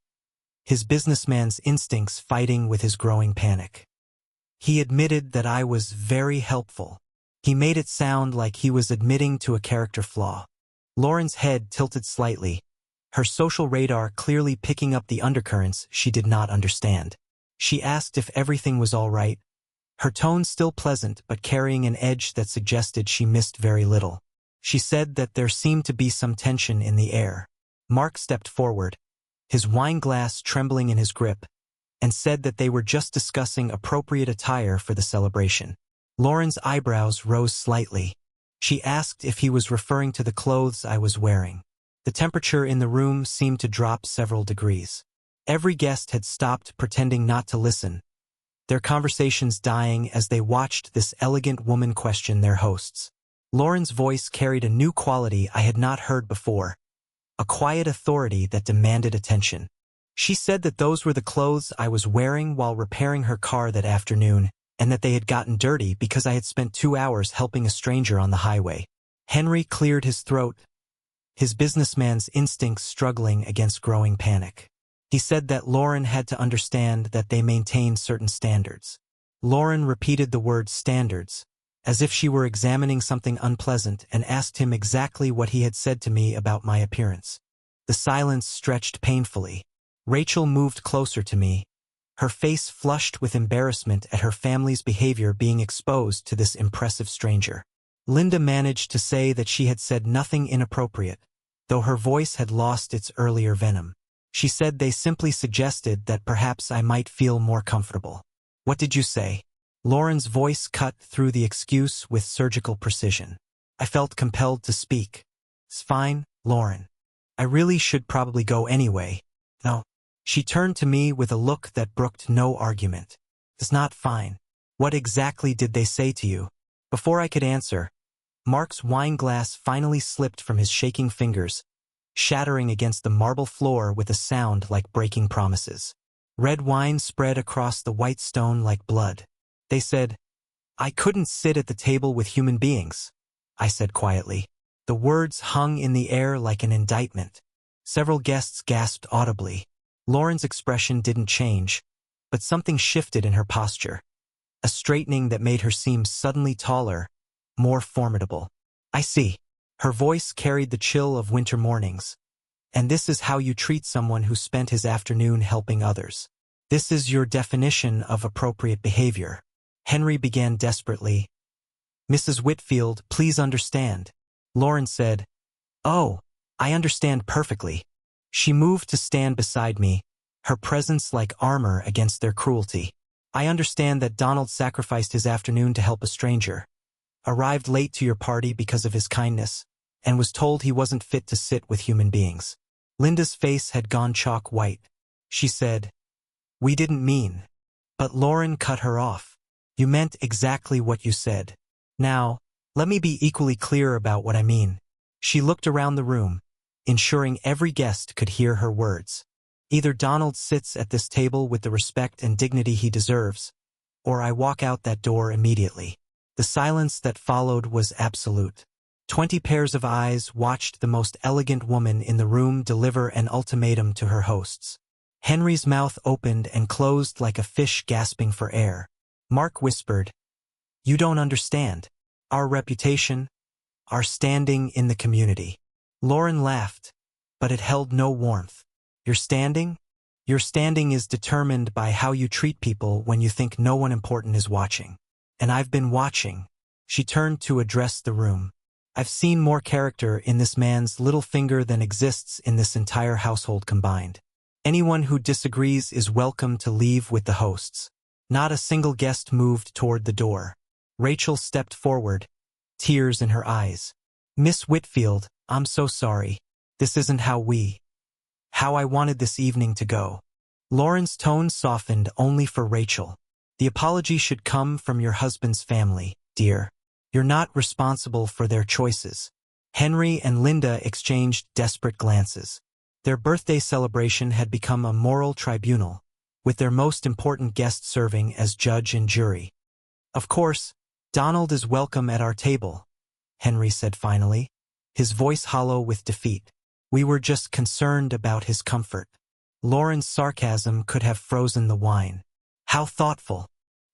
A: his businessman's instincts fighting with his growing panic. He admitted that I was very helpful. He made it sound like he was admitting to a character flaw. Lauren's head tilted slightly, her social radar clearly picking up the undercurrents she did not understand. She asked if everything was all right, her tone still pleasant but carrying an edge that suggested she missed very little. She said that there seemed to be some tension in the air. Mark stepped forward, his wine glass trembling in his grip, and said that they were just discussing appropriate attire for the celebration. Lauren's eyebrows rose slightly. She asked if he was referring to the clothes I was wearing. The temperature in the room seemed to drop several degrees. Every guest had stopped pretending not to listen, their conversations dying as they watched this elegant woman question their hosts. Lauren's voice carried a new quality I had not heard before, a quiet authority that demanded attention. She said that those were the clothes I was wearing while repairing her car that afternoon, and that they had gotten dirty because I had spent 2 hours helping a stranger on the highway. Henry cleared his throat, his businessman's instincts struggling against growing panic. He said that Lauren had to understand that they maintained certain standards. Lauren repeated the word standards, as if she were examining something unpleasant, and asked him exactly what he had said to me about my appearance. The silence stretched painfully. Rachel moved closer to me, her face flushed with embarrassment at her family's behavior being exposed to this impressive stranger. Linda managed to say that she had said nothing inappropriate, though her voice had lost its earlier venom. She said they simply suggested that perhaps I might feel more comfortable. What did you say? Lauren's voice cut through the excuse with surgical precision. I felt compelled to speak. It's fine, Lauren. I really should probably go anyway. No. She turned to me with a look that brooked no argument. It's not fine. What exactly did they say to you? Before I could answer, Mark's wine glass finally slipped from his shaking fingers, shattering against the marble floor with a sound like breaking promises. Red wine spread across the white stone like blood. They said, I couldn't sit at the table with human beings, I said quietly. The words hung in the air like an indictment. Several guests gasped audibly. Lauren's expression didn't change, but something shifted in her posture, a straightening that made her seem suddenly taller, more formidable. I see. Her voice carried the chill of winter mornings. And this is how you treat someone who spent his afternoon helping others. This is your definition of appropriate behavior. Henry began desperately. Mrs. Whitfield, please understand. Lauren said, Oh, I understand perfectly. She moved to stand beside me, her presence like armor against their cruelty. I understand that Donald sacrificed his afternoon to help a stranger, arrived late to your party because of his kindness, and was told he wasn't fit to sit with human beings. Linda's face had gone chalk white. She said, We didn't mean. But Lauren cut her off. You meant exactly what you said. Now, let me be equally clear about what I mean. She looked around the room, ensuring every guest could hear her words. Either Donald sits at this table with the respect and dignity he deserves, or I walk out that door immediately. The silence that followed was absolute. 20 pairs of eyes watched the most elegant woman in the room deliver an ultimatum to her hosts. Henry's mouth opened and closed like a fish gasping for air. Mark whispered, You don't understand. Our reputation, our standing in the community. Lauren laughed, but it held no warmth. Your standing? Your standing is determined by how you treat people when you think no one important is watching. And I've been watching. She turned to address the room. I've seen more character in this man's little finger than exists in this entire household combined. Anyone who disagrees is welcome to leave with the hosts. Not a single guest moved toward the door. Rachel stepped forward, tears in her eyes. Miss Whitfield, I'm so sorry. This isn't how I wanted this evening to go. Lauren's tone softened only for Rachel. The apology should come from your husband's family, dear. You're not responsible for their choices. Henry and Linda exchanged desperate glances. Their birthday celebration had become a moral tribunal, with their most important guest serving as judge and jury. Of course, Donald is welcome at our table, Henry said finally, his voice hollow with defeat. We were just concerned about his comfort. Lauren's sarcasm could have frozen the wine. How thoughtful.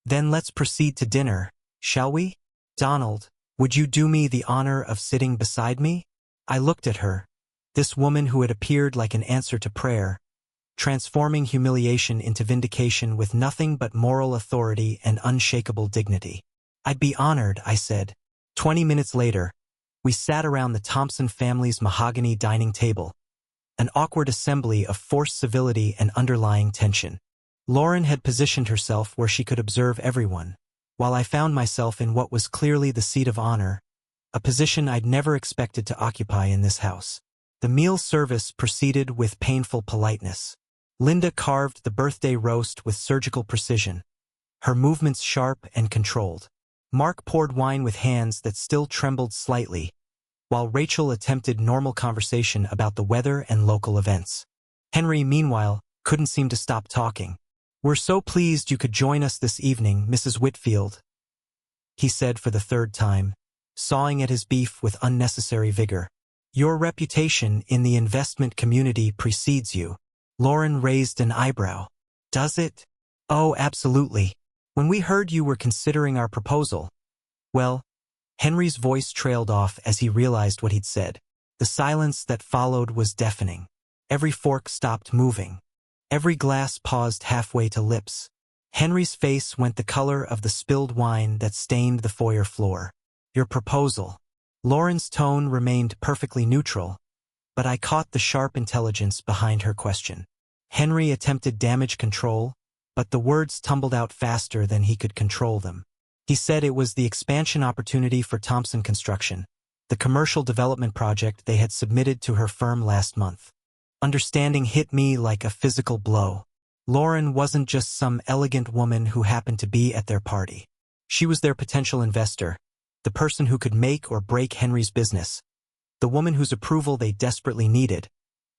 A: Then let's proceed to dinner, shall we? Donald, would you do me the honor of sitting beside me? I looked at her, this woman who had appeared like an answer to prayer, transforming humiliation into vindication with nothing but moral authority and unshakable dignity. I'd be honored, I said. 20 minutes later, we sat around the Thompson family's mahogany dining table, an awkward assembly of forced civility and underlying tension. Lauren had positioned herself where she could observe everyone, while I found myself in what was clearly the seat of honor, a position I'd never expected to occupy in this house. The meal service proceeded with painful politeness. Linda carved the birthday roast with surgical precision, her movements sharp and controlled. Mark poured wine with hands that still trembled slightly, while Rachel attempted normal conversation about the weather and local events. Henry, meanwhile, couldn't seem to stop talking. We're so pleased you could join us this evening, Mrs. Whitfield, he said for the third time, sawing at his beef with unnecessary vigor. Your reputation in the investment community precedes you. Lauren raised an eyebrow. Does it? Oh, absolutely. When we heard you were considering our proposal. Well, Henry's voice trailed off as he realized what he'd said. The silence that followed was deafening. Every fork stopped moving. Every glass paused halfway to lips. Henry's face went the color of the spilled wine that stained the foyer floor. Your proposal. Lauren's tone remained perfectly neutral, but I caught the sharp intelligence behind her question. Henry attempted damage control, but the words tumbled out faster than he could control them. He said it was the expansion opportunity for Thompson Construction, the commercial development project they had submitted to her firm last month. Understanding hit me like a physical blow. Lauren wasn't just some elegant woman who happened to be at their party. She was their potential investor, the person who could make or break Henry's business, the woman whose approval they desperately needed,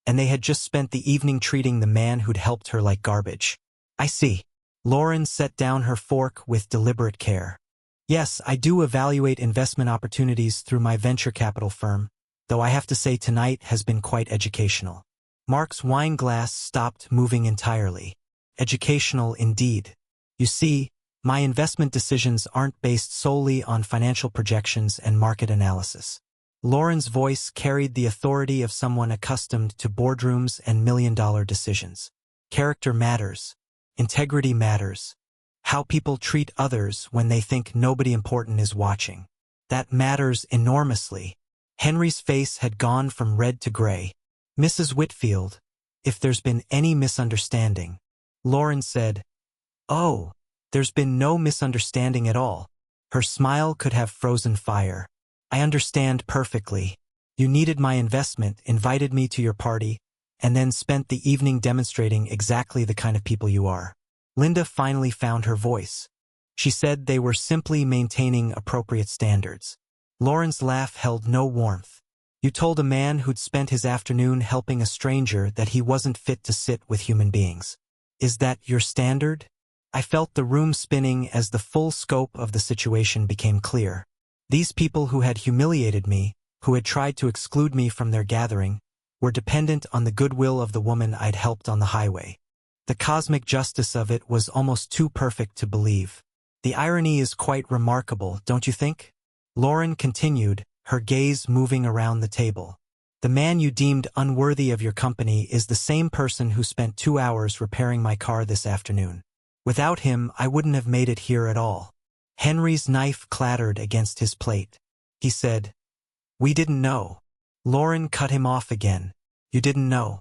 A: and they had just spent the evening treating the man who'd helped her like garbage. I see. Lauren set down her fork with deliberate care. Yes, I do evaluate investment opportunities through my venture capital firm, though I have to say tonight has been quite educational. Mark's wine glass stopped moving entirely. Educational indeed. You see, my investment decisions aren't based solely on financial projections and market analysis. Lauren's voice carried the authority of someone accustomed to boardrooms and million-dollar decisions. Character matters. Integrity matters. How people treat others when they think nobody important is watching. That matters enormously. Henry's face had gone from red to gray. Mrs. Whitfield, if there's been any misunderstanding. Lauren said, Oh, there's been no misunderstanding at all. Her smile could have frozen fire. I understand perfectly. You needed my investment, invited me to your party, and then spent the evening demonstrating exactly the kind of people you are. Linda finally found her voice. She said they were simply maintaining appropriate standards. Lauren's laugh held no warmth. You told a man who'd spent his afternoon helping a stranger that he wasn't fit to sit with human beings. Is that your standard? I felt the room spinning as the full scope of the situation became clear. These people who had humiliated me, who had tried to exclude me from their gathering, were dependent on the goodwill of the woman I'd helped on the highway. The cosmic justice of it was almost too perfect to believe. The irony is quite remarkable, don't you think? Lauren continued, her gaze moving around the table. The man you deemed unworthy of your company is the same person who spent 2 hours repairing my car this afternoon. Without him, I wouldn't have made it here at all. Henry's knife clattered against his plate. He said, We didn't know. Lauren cut him off again. You didn't know.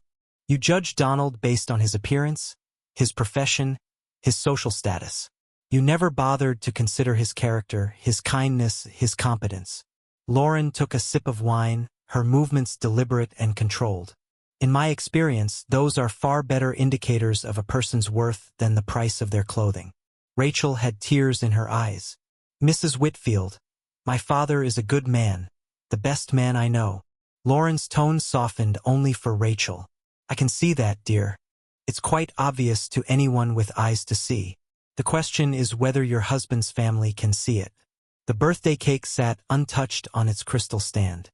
A: You judged Donald based on his appearance, his profession, his social status. You never bothered to consider his character, his kindness, his competence. Lauren took a sip of wine, her movements deliberate and controlled. In my experience, those are far better indicators of a person's worth than the price of their clothing. Rachel had tears in her eyes. Mrs. Whitfield, my father is a good man, the best man I know. Lauren's tone softened only for Rachel. I can see that, dear. It's quite obvious to anyone with eyes to see. The question is whether your husband's family can see it. The birthday cake sat untouched on its crystal stand.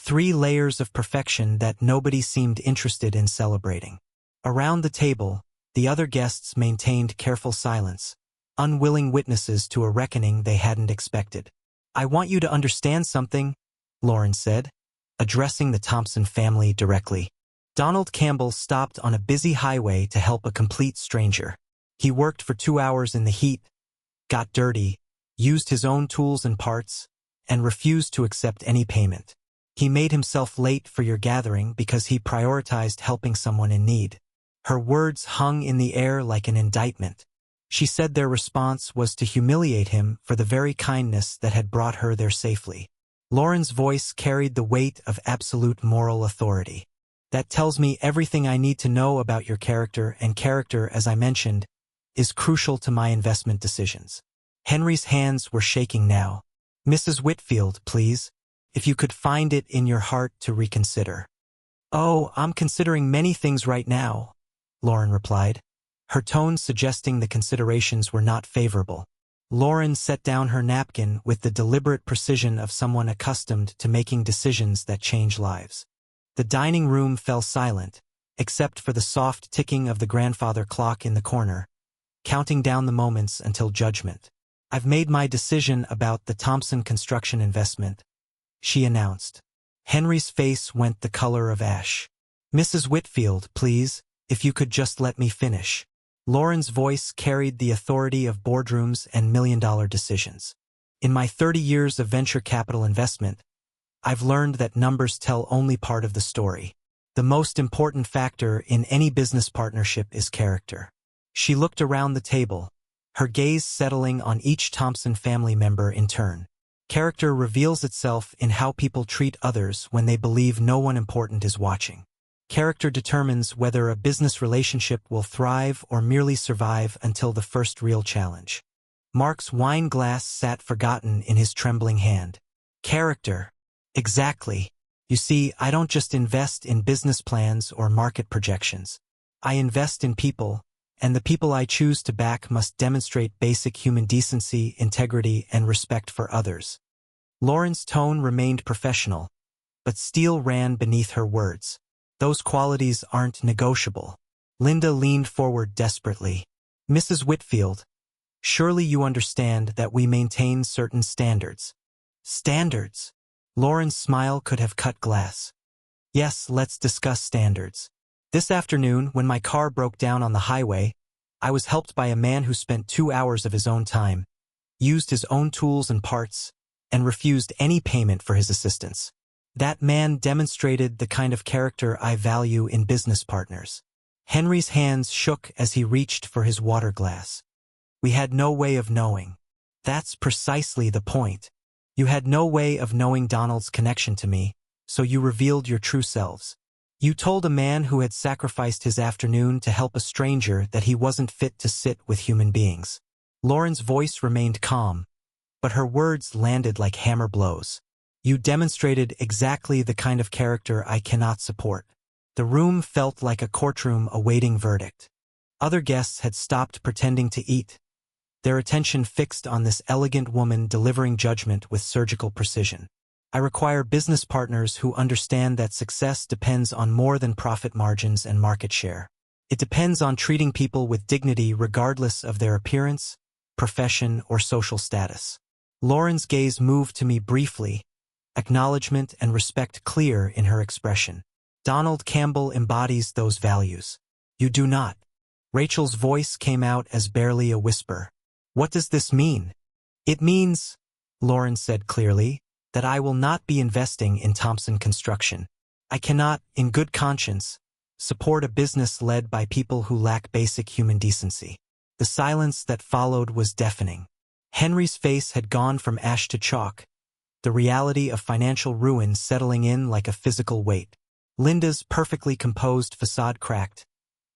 A: 3 layers of perfection that nobody seemed interested in celebrating. Around the table, the other guests maintained careful silence, unwilling witnesses to a reckoning they hadn't expected. I want you to understand something, Lauren said, addressing the Thompson family directly. Donald Campbell stopped on a busy highway to help a complete stranger. He worked for 2 hours in the heat, got dirty, used his own tools and parts, and refused to accept any payment. He made himself late for your gathering because he prioritized helping someone in need. Her words hung in the air like an indictment. She said their response was to humiliate him for the very kindness that had brought her there safely. Lauren's voice carried the weight of absolute moral authority. That tells me everything I need to know about your character, and character, as I mentioned, is crucial to my investment decisions. Henry's hands were shaking now. Mrs. Whitfield, please, if you could find it in your heart to reconsider. Oh, I'm considering many things right now, Lauren replied, her tone suggesting the considerations were not favorable. Lauren set down her napkin with the deliberate precision of someone accustomed to making decisions that change lives. The dining room fell silent, except for the soft ticking of the grandfather clock in the corner, counting down the moments until judgment. "I've made my decision about the Thompson construction investment," she announced. Henry's face went the color of ash. "Mrs. Whitfield, please, if you could just let me finish." Lauren's voice carried the authority of boardrooms and million-dollar decisions. "In my 30 years of venture capital investment, I've learned that numbers tell only part of the story. The most important factor in any business partnership is character." She looked around the table, her gaze settling on each Thompson family member in turn. Character reveals itself in how people treat others when they believe no one important is watching. Character determines whether a business relationship will thrive or merely survive until the first real challenge. Mark's wine glass sat forgotten in his trembling hand. Character. Exactly. You see, I don't just invest in business plans or market projections. I invest in people, and the people I choose to back must demonstrate basic human decency, integrity, and respect for others. Lauren's tone remained professional, but steel ran beneath her words. "Those qualities aren't negotiable." Linda leaned forward desperately. "Mrs. Whitfield, surely you understand that we maintain certain standards." "Standards?" Lauren's smile could have cut glass. "Yes, let's discuss standards. This afternoon, when my car broke down on the highway, I was helped by a man who spent 2 hours of his own time, used his own tools and parts, and refused any payment for his assistance. That man demonstrated the kind of character I value in business partners." Henry's hands shook as he reached for his water glass. "We had no way of knowing." "That's precisely the point. You had no way of knowing Donald's connection to me, so you revealed your true selves. You told a man who had sacrificed his afternoon to help a stranger that he wasn't fit to sit with human beings." Lauren's voice remained calm, but her words landed like hammer blows. "You demonstrated exactly the kind of character I cannot support." The room felt like a courtroom awaiting verdict. Other guests had stopped pretending to eat, their attention fixed on this elegant woman delivering judgment with surgical precision. "I require business partners who understand that success depends on more than profit margins and market share. It depends on treating people with dignity regardless of their appearance, profession, or social status." Lauren's gaze moved to me briefly, acknowledgement and respect clear in her expression. "Donald Campbell embodies those values. You do not." Rachel's voice came out as barely a whisper. "What does this mean?" "It means," Lauren said clearly, "that I will not be investing in Thompson Construction. I cannot, in good conscience, support a business led by people who lack basic human decency." The silence that followed was deafening. Henry's face had gone from ash to chalk, the reality of financial ruin settling in like a physical weight. Linda's perfectly composed facade cracked,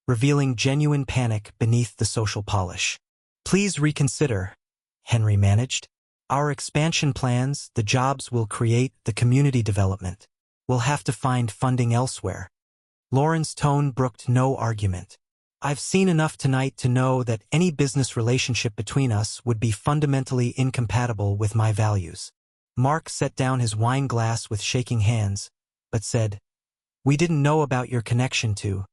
A: revealing genuine panic beneath the social polish. "Please reconsider," Henry managed. "Our expansion plans, the jobs we'll create, the community development. We'll have to find funding elsewhere." Lauren's tone brooked no argument. "I've seen enough tonight to know that any business relationship between us would be fundamentally incompatible with my values." Mark set down his wine glass with shaking hands, but said, "We didn't know about your connection to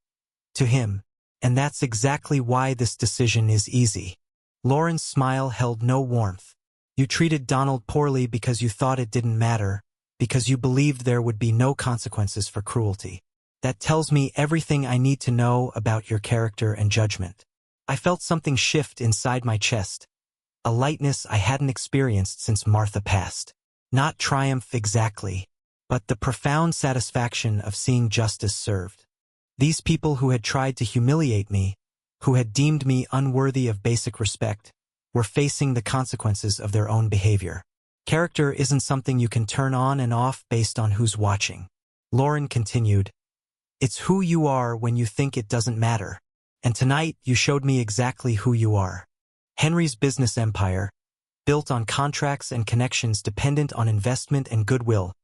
A: him, and that's exactly why this decision is easy." Lauren's smile held no warmth. "You treated Donald poorly because you thought it didn't matter, because you believed there would be no consequences for cruelty. That tells me everything I need to know about your character and judgment." I felt something shift inside my chest, a lightness I hadn't experienced since Martha passed. Not triumph exactly, but the profound satisfaction of seeing justice served. These people who had tried to humiliate me, who had deemed me unworthy of basic respect, were facing the consequences of their own behavior. Character isn't something you can turn on and off based on who's watching. Lauren continued, "It's who you are when you think it doesn't matter. And tonight you showed me exactly who you are." Henry's business empire, built on contracts and connections dependent on investment and goodwill,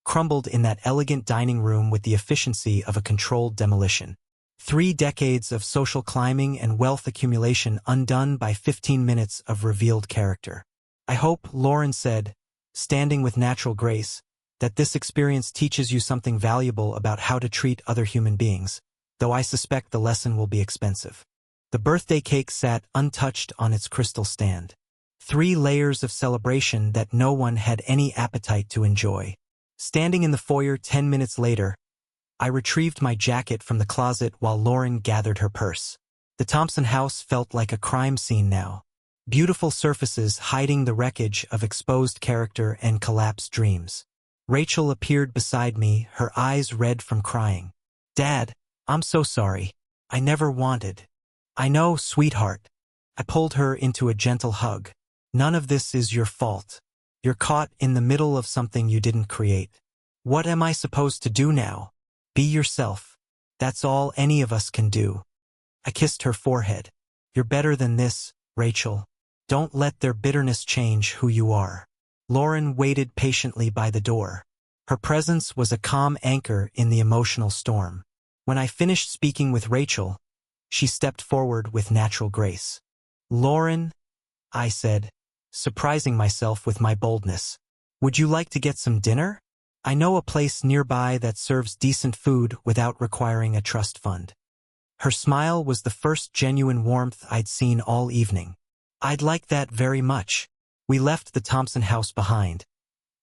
A: crumbled in that elegant dining room with the efficiency of a controlled demolition. 3 decades of social climbing and wealth accumulation undone by 15 minutes of revealed character. "I hope," Lauren said, standing with natural grace, that this experience teaches you something valuable about how to treat other human beings, though I suspect the lesson will be expensive. The birthday cake sat untouched on its crystal stand. 3 layers of celebration that no one had any appetite to enjoy. Standing in the foyer 10 minutes later, I retrieved my jacket from the closet while Lauren gathered her purse. The Thompson house felt like a crime scene now. Beautiful surfaces hiding the wreckage of exposed character and collapsed dreams. Rachel appeared beside me, her eyes red from crying. "Dad, I'm so sorry. I never wanted." "I know, sweetheart." I pulled her into a gentle hug. "None of this is your fault. You're caught in the middle of something you didn't create. What am I supposed to do now? Be yourself. That's all any of us can do." I kissed her forehead. "You're better than this, Rachel. Don't let their bitterness change who you are." Lauren waited patiently by the door. Her presence was a calm anchor in the emotional storm. When I finished speaking with Rachel, she stepped forward with natural grace. "Lauren," I said, surprising myself with my boldness, "would you like to get some dinner? I know a place nearby that serves decent food without requiring a trust fund." Her smile was the first genuine warmth I'd seen all evening. "I'd like that very much." We left the Thompson house behind,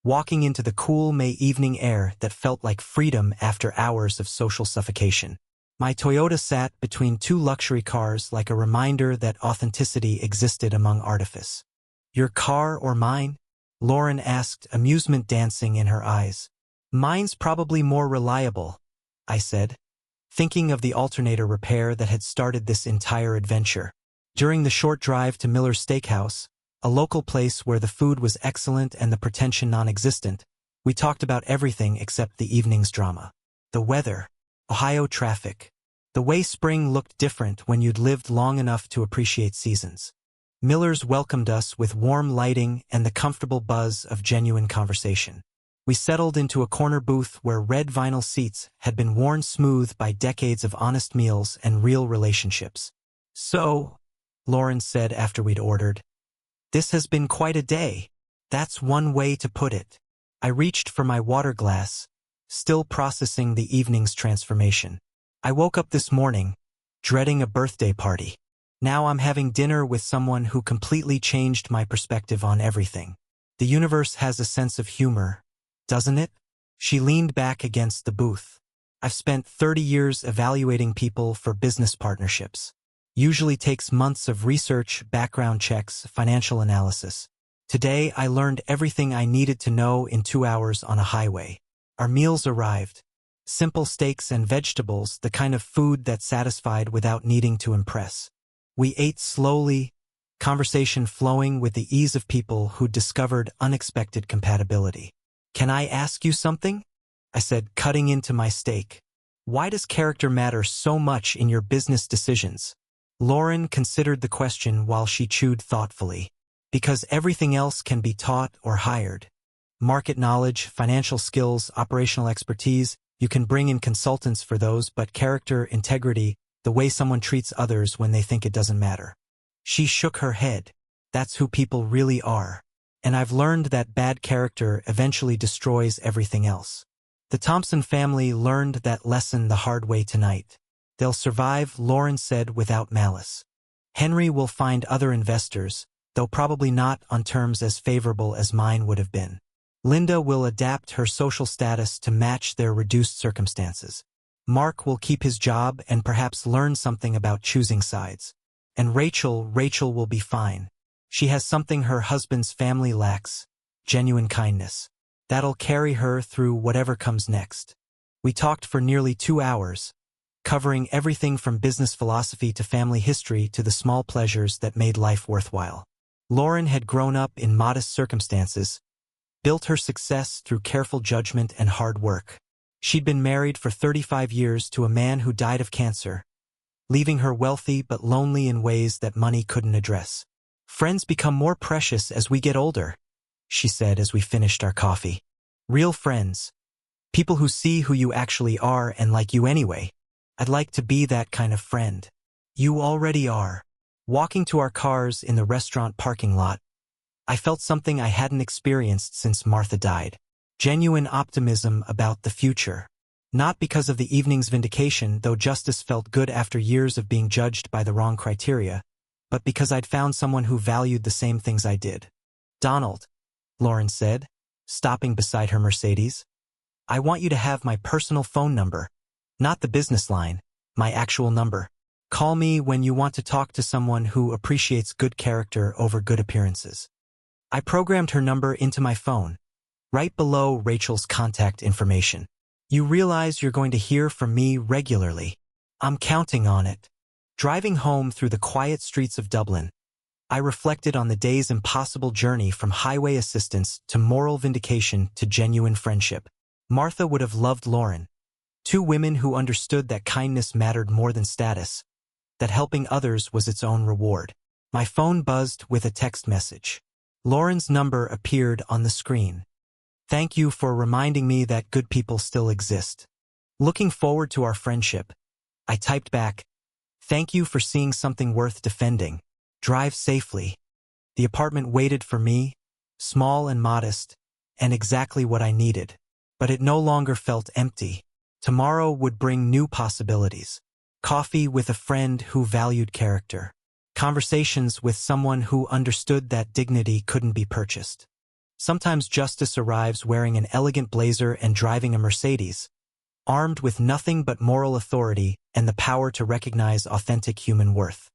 A: walking into the cool May evening air that felt like freedom after hours of social suffocation. My Toyota sat between 2 luxury cars like a reminder that authenticity existed among artifice. "Your car or mine?" Lauren asked, amusement dancing in her eyes. "Mine's probably more reliable," I said, thinking of the alternator repair that had started this entire adventure. During the short drive to Miller's Steakhouse, a local place where the food was excellent and the pretension non-existent, we talked about everything except the evening's drama. The weather, Ohio traffic, the way spring looked different when you'd lived long enough to appreciate seasons. Miller's welcomed us with warm lighting and the comfortable buzz of genuine conversation. We settled into a corner booth where red vinyl seats had been worn smooth by decades of honest meals and real relationships. "So," Lauren said after we'd ordered, "this has been quite a day." That's one way to put it. I reached for my water glass, still processing the evening's transformation. "I woke up this morning, dreading a birthday party. Now I'm having dinner with someone who completely changed my perspective on everything. The universe has a sense of humor, doesn't it?" She leaned back against the booth. "I've spent 30 years evaluating people for business partnerships. Usually takes months of research, background checks, financial analysis. Today I learned everything I needed to know in 2 hours on a highway. Our meals arrived. Simple steaks and vegetables, the kind of food that satisfied without needing to impress. We ate slowly, conversation flowing with the ease of people who'd discovered unexpected compatibility. "Can I ask you something?" I said, cutting into my steak. "Why does character matter so much in your business decisions?" Lauren considered the question while she chewed thoughtfully. "Because everything else can be taught or hired. Market knowledge, financial skills, operational expertise, you can bring in consultants for those, but character, integrity, the way someone treats others when they think it doesn't matter." She shook her head. "That's who people really are. And I've learned that bad character eventually destroys everything else. The Thompson family learned that lesson the hard way tonight. They'll survive," Lauren said without malice. "Henry will find other investors, though probably not on terms as favorable as mine would have been. Linda will adapt her social status to match their reduced circumstances. Mark will keep his job and perhaps learn something about choosing sides. And Rachel will be fine. She has something her husband's family lacks, genuine kindness. That'll carry her through whatever comes next." We talked for nearly 2 hours, covering everything from business philosophy to family history to the small pleasures that made life worthwhile. Lauren had grown up in modest circumstances, built her success through careful judgment and hard work. She'd been married for 35 years to a man who died of cancer, leaving her wealthy but lonely in ways that money couldn't address. "Friends become more precious as we get older," she said as we finished our coffee. "Real friends. People who see who you actually are and like you anyway. I'd like to be that kind of friend." "You already are." Walking to our cars in the restaurant parking lot, I felt something I hadn't experienced since Martha died. genuine optimism about the future. Not because of the evening's vindication, though justice felt good after years of being judged by the wrong criteria, but because I'd found someone who valued the same things I did. "Donald," Lauren said, stopping beside her Mercedes, "I want you to have my personal phone number, not the business line, my actual number. Call me when you want to talk to someone who appreciates good character over good appearances." I programmed her number into my phone, right below Rachel's contact information. "You realize you're going to hear from me regularly. I'm counting on it." Driving home through the quiet streets of Dublin, I reflected on the day's impossible journey from highway assistance to moral vindication to genuine friendship. Martha would have loved Lauren. Two women who understood that kindness mattered more than status, that helping others was its own reward. My phone buzzed with a text message. Lauren's number appeared on the screen. "Thank you for reminding me that good people still exist. Looking forward to our friendship." I typed back, "Thank you for seeing something worth defending. Drive safely." The apartment waited for me, small and modest, and exactly what I needed. But it no longer felt empty. Tomorrow would bring new possibilities. Coffee with a friend who valued character. Conversations with someone who understood that dignity couldn't be purchased. Sometimes justice arrives wearing an elegant blazer and driving a Mercedes, armed with nothing but moral authority and the power to recognize authentic human worth.